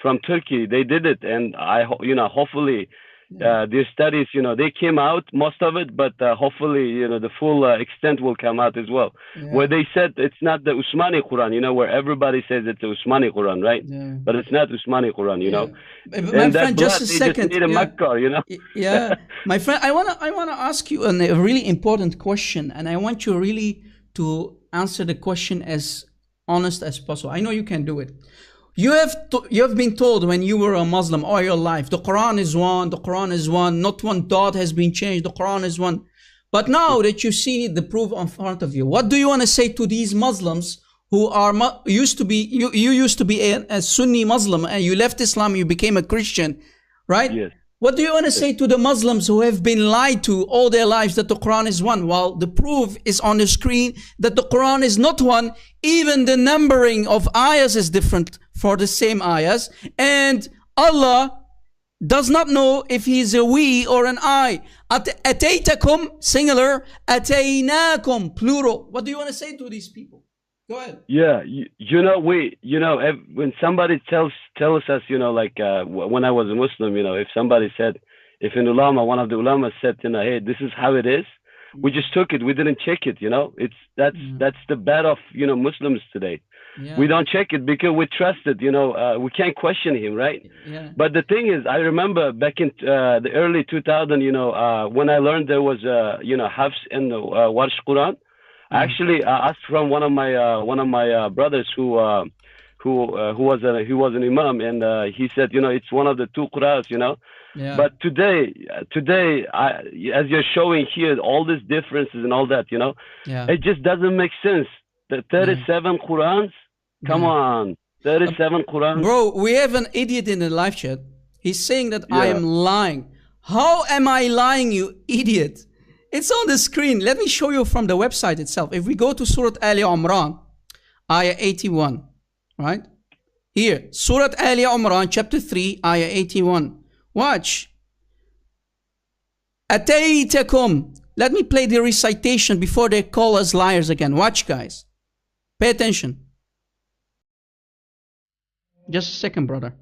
from Turkey, they did it, and you know, hopefully, their studies, you know, they came out, most of it, but hopefully, you know, the full extent will come out as well. Where they said it's not the Usmani Quran, you know, where everybody says it's the Usmani Quran, right? But it's not Usmani Quran, you know. My friend, just a second. Just need a Makkah, you know. Yeah, my friend, I wanna ask you a really important question, and I want you really to answer the question as honest as possible. I know you can do it. You have been told when you were a Muslim all your life, the Quran is one, the Quran is one, not one dot has been changed, the Quran is one. But now that you see the proof in front of you, what do you want to say to these Muslims who are used to be, you used to be a Sunni Muslim and you left Islam, you became a Christian, right? Yes. What do you want to say to the Muslims who have been lied to all their lives that the Quran is one, while the proof is on the screen that the Quran is not one? Even the numbering of ayahs is different for the same ayahs, and Allah does not know if he is a we or an I. Ataytakum, singular, ataynakum, plural. What do you want to say to these people? Go ahead. Yeah, you know, when somebody tells us, you know, like when I was a Muslim, you know, if somebody said, if an ulama, one of the ulama said, you know, hey, this is how it is, we just took it. We didn't check it, you know. That's the bad of, you know, Muslims today. We don't check it because we trust it, you know. We can't question him, right? But the thing is, I remember back in the early 2000, you know, when I learned there was, you know, Hafs and Warsh Quran. I actually asked from one of my brothers who was an imam, and he said, you know, it's one of the 2 Qur'ans, you know. But today, as you're showing here, all these differences and all that, you know, it just doesn't make sense. The 37 Qur'ans, come on, 37 Qur'ans. Bro, we have an idiot in the live chat. He's saying that I am lying. How am I lying, you idiot? It's on the screen. Let me show you from the website itself. If we go to Surah Ali Imran, ayah 81, right? Here, Surah Ali Imran, chapter 3, ayah 81. Watch. Ataytakum. Let me play the recitation before they call us liars again. Watch, guys. Pay attention. Just a second, brother.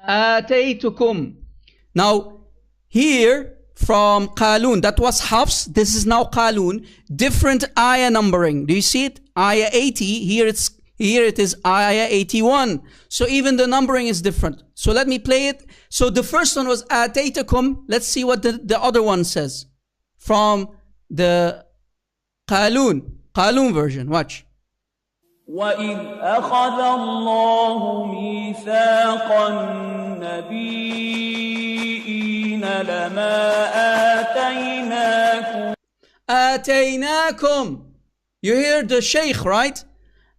Ataytukum. Now, here from Qalun, that was Hafs, this is now Qalun, different ayah numbering. Do you see it? Ayah 80, here it is ayah 81. So even the numbering is different. So let me play it. So the first one was Ataytukum. Let's see what the other one says. From the Qalun version. Watch. وَإِذْ أَخَذَ اللَّهُ مِيثَاقَ النَّبِيِّينَ لَمَا آتَيْنَاكُمْ. You hear the Shaykh, right?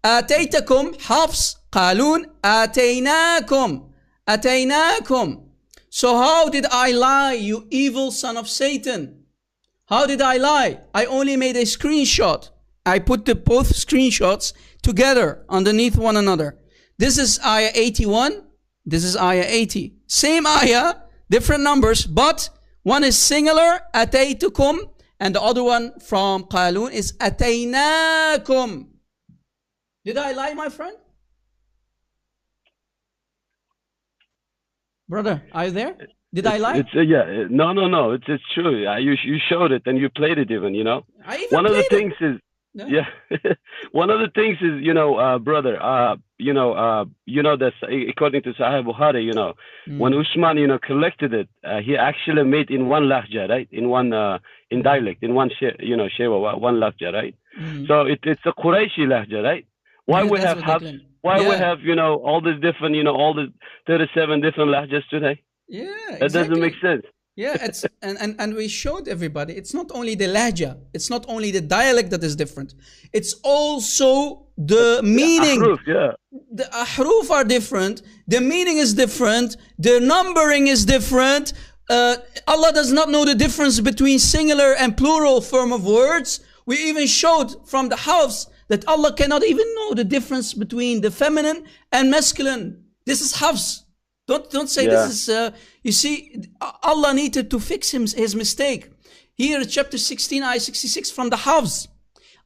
آتَيْتَكُمْ, Hafs, Qalun, آتَيْنَاكُمْ. So how did I lie, you evil son of Satan? How did I lie? I only made a screenshot. I put the both screenshots together underneath one another. This is ayah 81. This is ayah 80. Same ayah, different numbers, but one is singular, ataytukum, and the other one from Qalun is ataynakum. Did I lie, my friend? Brother, are you there? Did I lie? Yeah, no. It's true. You showed it and you played it even, you know. I even One of the played things is, Yeah. One of the things is, brother, that according to Sahih Bukhari, when Usman, collected it, he actually made in one lahja, right? In one, in dialect, in one, shewa, one lahja, right? So it's a Qurayshi lahja, right? Why we have why we have, all these different, all the 37 different lahjas today? Yeah, That exactly. doesn't make sense. Yeah, it's and we showed everybody it's not only the lahja, it's not only the dialect that is different, it's also the meaning. Ahruf, yeah. The ahruf are different, the meaning is different, the numbering is different. Allah does not know the difference between singular and plural form of words. We even showed from the Hafs that Allah cannot even know the difference between the feminine and masculine. This is Hafs. Don't say this is, you see, Allah needed to fix his mistake. Here, chapter 16, ayah 66 from the Hafs.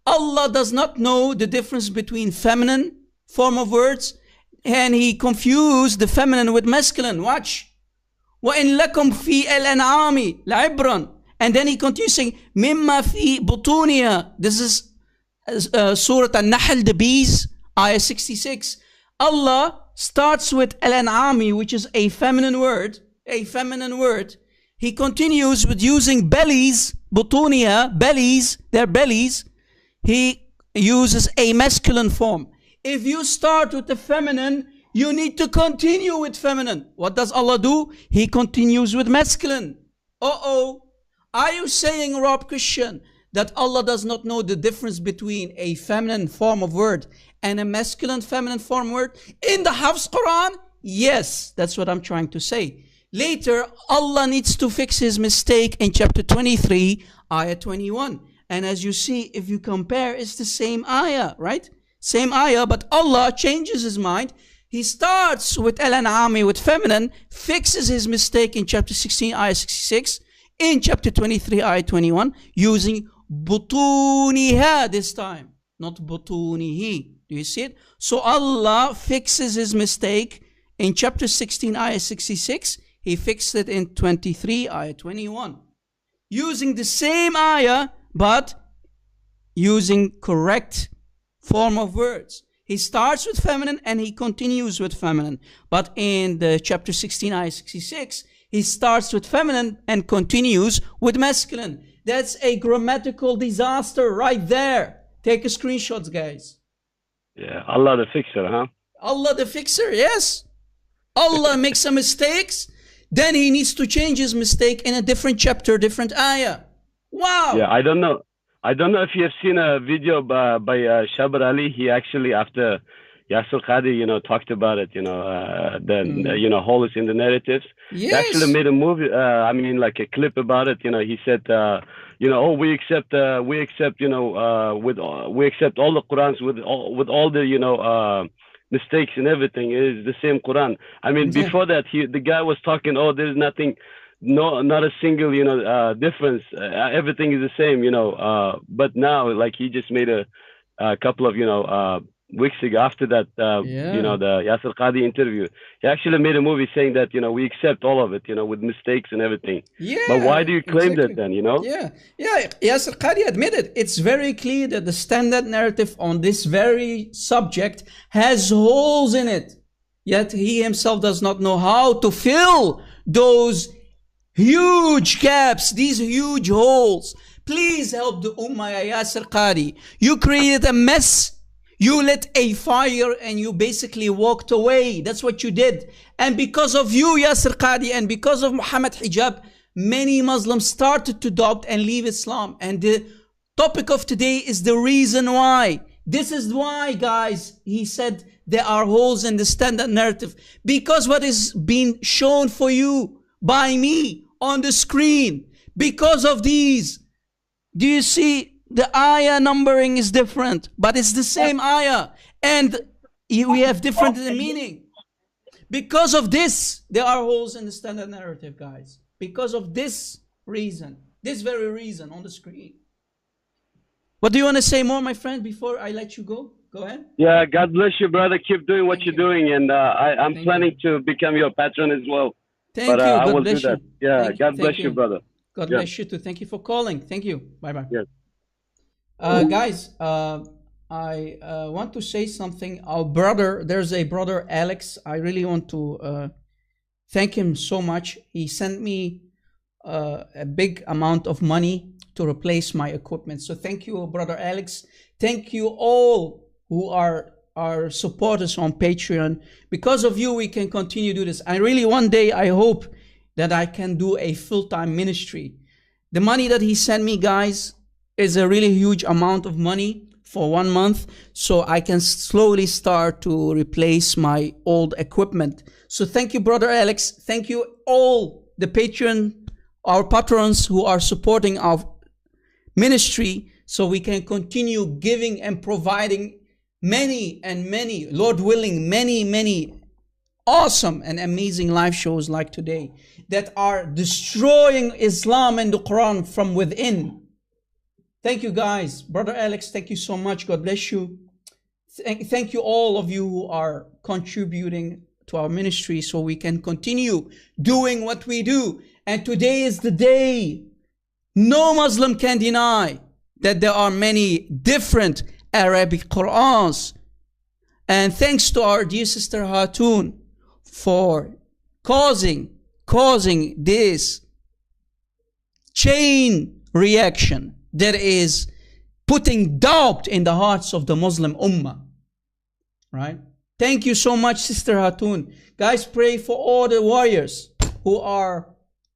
Allah does not know the difference between feminine form of words, and he confused the feminine with masculine. Watch. وَإِن لَكُمْ فِي الْأَنْعَامِ لَعِبْرًا. And then he continues saying, مِمَّا فِي بُطُونِهَا. This is Surah An-Nahl, the bees, ayah 66. Allah starts with al-an'ami, which is a feminine word, He continues with using bellies, butuniya, bellies, their bellies. He uses a masculine form. If you start with the feminine, you need to continue with feminine. What does Allah do? He continues with masculine. Are you saying, Rob Christian, that Allah does not know the difference between a feminine form of word and a masculine feminine form word in the Hafs Quran? Yes, that's what I'm trying to say. Later, Allah needs to fix his mistake in chapter 23, ayah 21. And as you see, if you compare, it's the same ayah, right? Same ayah, but Allah changes his mind. He starts with al-an'ami, with feminine, fixes his mistake in chapter 16, ayah 66, in chapter 23, ayah 21, using butuniha this time, not butunihi. Do you see it? So Allah fixes his mistake in chapter 16, ayah 66. He fixed it in 23, ayah 21. Using the same ayah, but using correct form of words. He starts with feminine and he continues with feminine. But in the chapter 16, ayah 66, he starts with feminine and continues with masculine. That's a grammatical disaster right there. Take a screenshot, guys. Yeah, Allah the fixer, huh? Allah the fixer, yes. Allah makes some mistakes, then he needs to change his mistake in a different chapter, different ayah. Wow. Yeah, I don't know if you have seen a video by Shabar Ali. He actually, after Yasir Qadhi, talked about it, holes in the narratives. Yes. He actually made a movie, like a clip about it. He said, we accept all the Qurans with all the, mistakes and everything. It is the same Quran. Before that, the guy was talking, there's nothing, not a single, difference. Everything is the same, but now, like, he just made a couple of, weeks ago after that, the Yasir Qadhi interview, he actually made a movie saying that, we accept all of it, with mistakes and everything. Yeah. But why do you claim that then, Yeah. Yasir Qadhi admitted it's very clear that the standard narrative on this very subject has holes in it. Yet he himself does not know how to fill those huge gaps, these huge holes. Please help the Ummah, Yasir Qadhi. You created a mess. You lit a fire and you basically walked away. That's what you did. And because of you, Yasir Qadhi, and because of Muhammad Hijab, many Muslims started to adopt and leave Islam. And the topic of today is the reason why. This is why, guys, he said there are holes in the standard narrative. Because what is being shown for you by me on the screen, because of these, do you see? The ayah numbering is different, but it's the same ayah. And we have different meaning. Because of this, there are holes in the standard narrative, guys. Because of this reason, this very reason on the screen. What do you want to say more, my friend, before I let you go? Go ahead. Yeah, God bless you, brother. Keep doing what you're doing. And I'm planning to become your patron as well. Thank you. God I will bless do that. you. Yeah, God bless you, brother. God bless you too. Thank you for calling. Thank you. Bye-bye. Yes. Guys, I want to say something. Our brother, there's a brother, Alex. I really want to thank him so much. He sent me a big amount of money to replace my equipment. So thank you, brother Alex. Thank you all who are our supporters on Patreon. Because of you, we can continue to do this. I really, one day, I hope that I can do a full-time ministry. The money that he sent me, guys, is a really huge amount of money for 1 month, so I can slowly start to replace my old equipment. So thank you, brother Alex. Thank you all the Patreon, our patrons who are supporting our ministry, so we can continue giving and providing many and many, Lord willing, many awesome and amazing live shows like today that are destroying Islam and the Quran from within. Thank you, guys. Brother Alex, thank you so much. God bless you. Thank you all of you who are contributing to our ministry so we can continue doing what we do. And today is the day. No Muslim can deny that there are many different Arabic Qur'ans. And thanks to our dear sister Hatun for causing this chain reaction that is putting doubt in the hearts of the Muslim Ummah. Right? Thank you so much, Sister Hatun. Guys, pray for all the warriors who are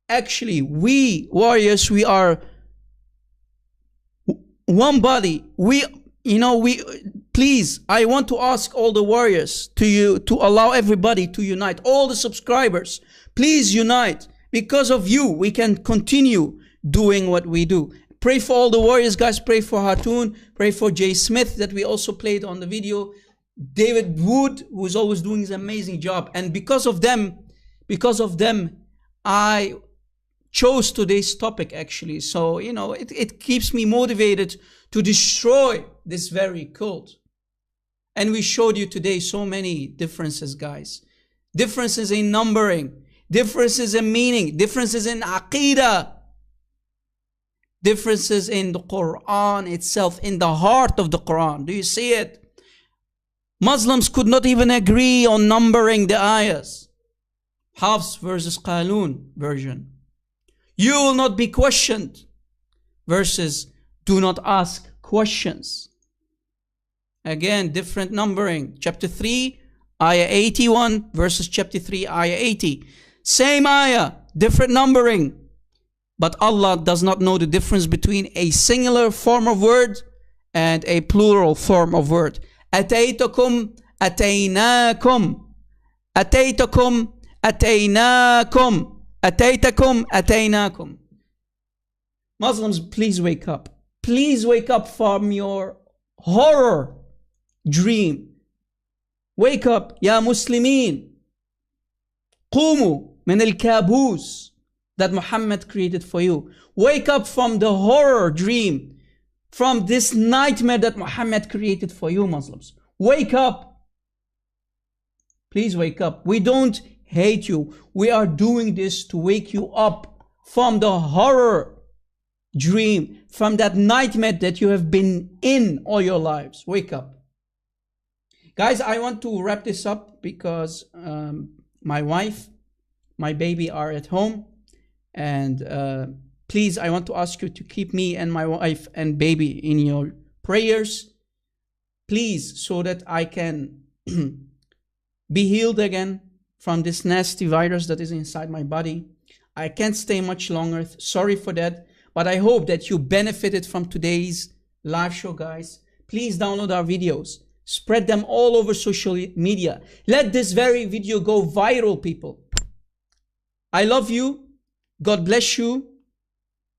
actually, we warriors, we are one body. Please, I want to ask all the warriors to allow everybody to unite. All the subscribers, please unite. Because of you, we can continue doing what we do. Pray for all the warriors, guys. Pray for Hatun. Pray for Jay Smith that we also played on the video. David Wood, who is always doing his amazing job. And because of them, I chose today's topic actually. So, it keeps me motivated to destroy this very cult. And we showed you today so many differences, guys. Differences in numbering, differences in meaning, differences in Aqidah, differences in the Quran itself, in the heart of the Quran. Do you see it? Muslims could not even agree on numbering the ayahs. Hafs versus Qalun version. You will not be questioned versus do not ask questions. Again, different numbering. Chapter 3, ayah 81 versus chapter 3, ayah 80. Same ayah, different numbering. But Allah does not know the difference between a singular form of word and a plural form of word. Ataytakum, ataynakum. Ataytakum, ataynakum. Ataytakum, ataynakum. Muslims, please wake up. Please wake up from your horror dream. Wake up, ya Muslimin. Qumu min al-kabus that Muhammad created for you. Wake up from the horror dream, from this nightmare that Muhammad created for you, Muslims. Wake up. Please wake up. We don't hate you. We are doing this to wake you up from the horror dream, from that nightmare that you have been in all your lives. Wake up. Guys, I want to wrap this up because my wife, my baby are at home. And please, I want to ask you to keep me and my wife and baby in your prayers. Please, so that I can be healed again from this nasty virus that is inside my body. I can't stay much longer. Sorry for that. But I hope that you benefited from today's live show, guys. Please download our videos. Spread them all over social media. Let this very video go viral, people. I love you. God bless you.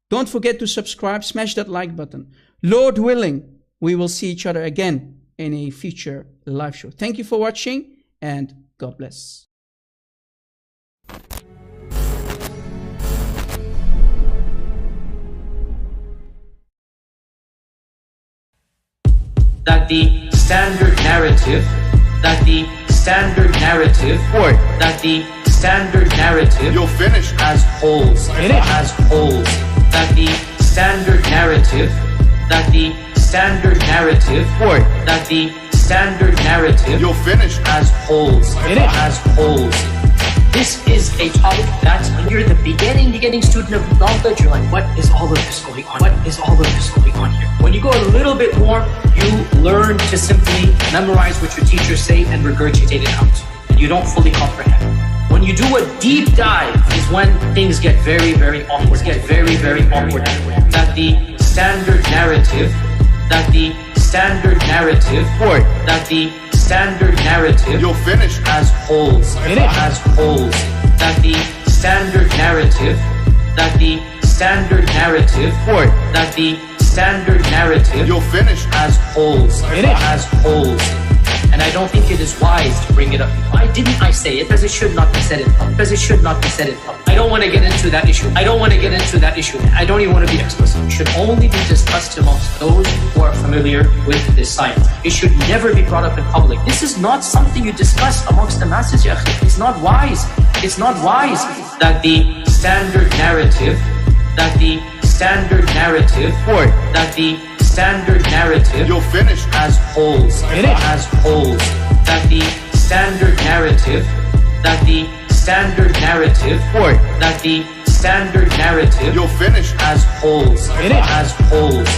Don't forget to subscribe. Smash that like button. Lord willing, we will see each other again in a future live show. Thank you for watching and God bless. That the standard narrative, You'll finish. has holes, that the standard narrative, standard narrative that the standard narrative You'll finish. has holes. It has holes. This is a topic that when you're the beginning student of knowledge, you're like, what is all of this going on? What is all of this going on here? When you go a little bit more, you learn to simply memorize what your teachers say and regurgitate it out. And you don't fully comprehend. When you do a deep dive is when things get very, very awkward. That the standard narrative, that the standard You'll finish. has holes. It has holes. That the standard narrative, that the standard narrative You'll finish. has holes. It has holes. And I don't think it is wise to bring it up. Why didn't I say it? Because it should not be said in public. I don't want to get into that issue. I don't even want to be explicit. It should only be discussed amongst those who are familiar with this science. It should never be brought up in public. This is not something you discuss amongst the masses, ya akhi. It's not wise. It's not wise that the standard narrative, You'll finish. has holes. It has holes. That the standard narrative, You'll finish. has holes. It has holes.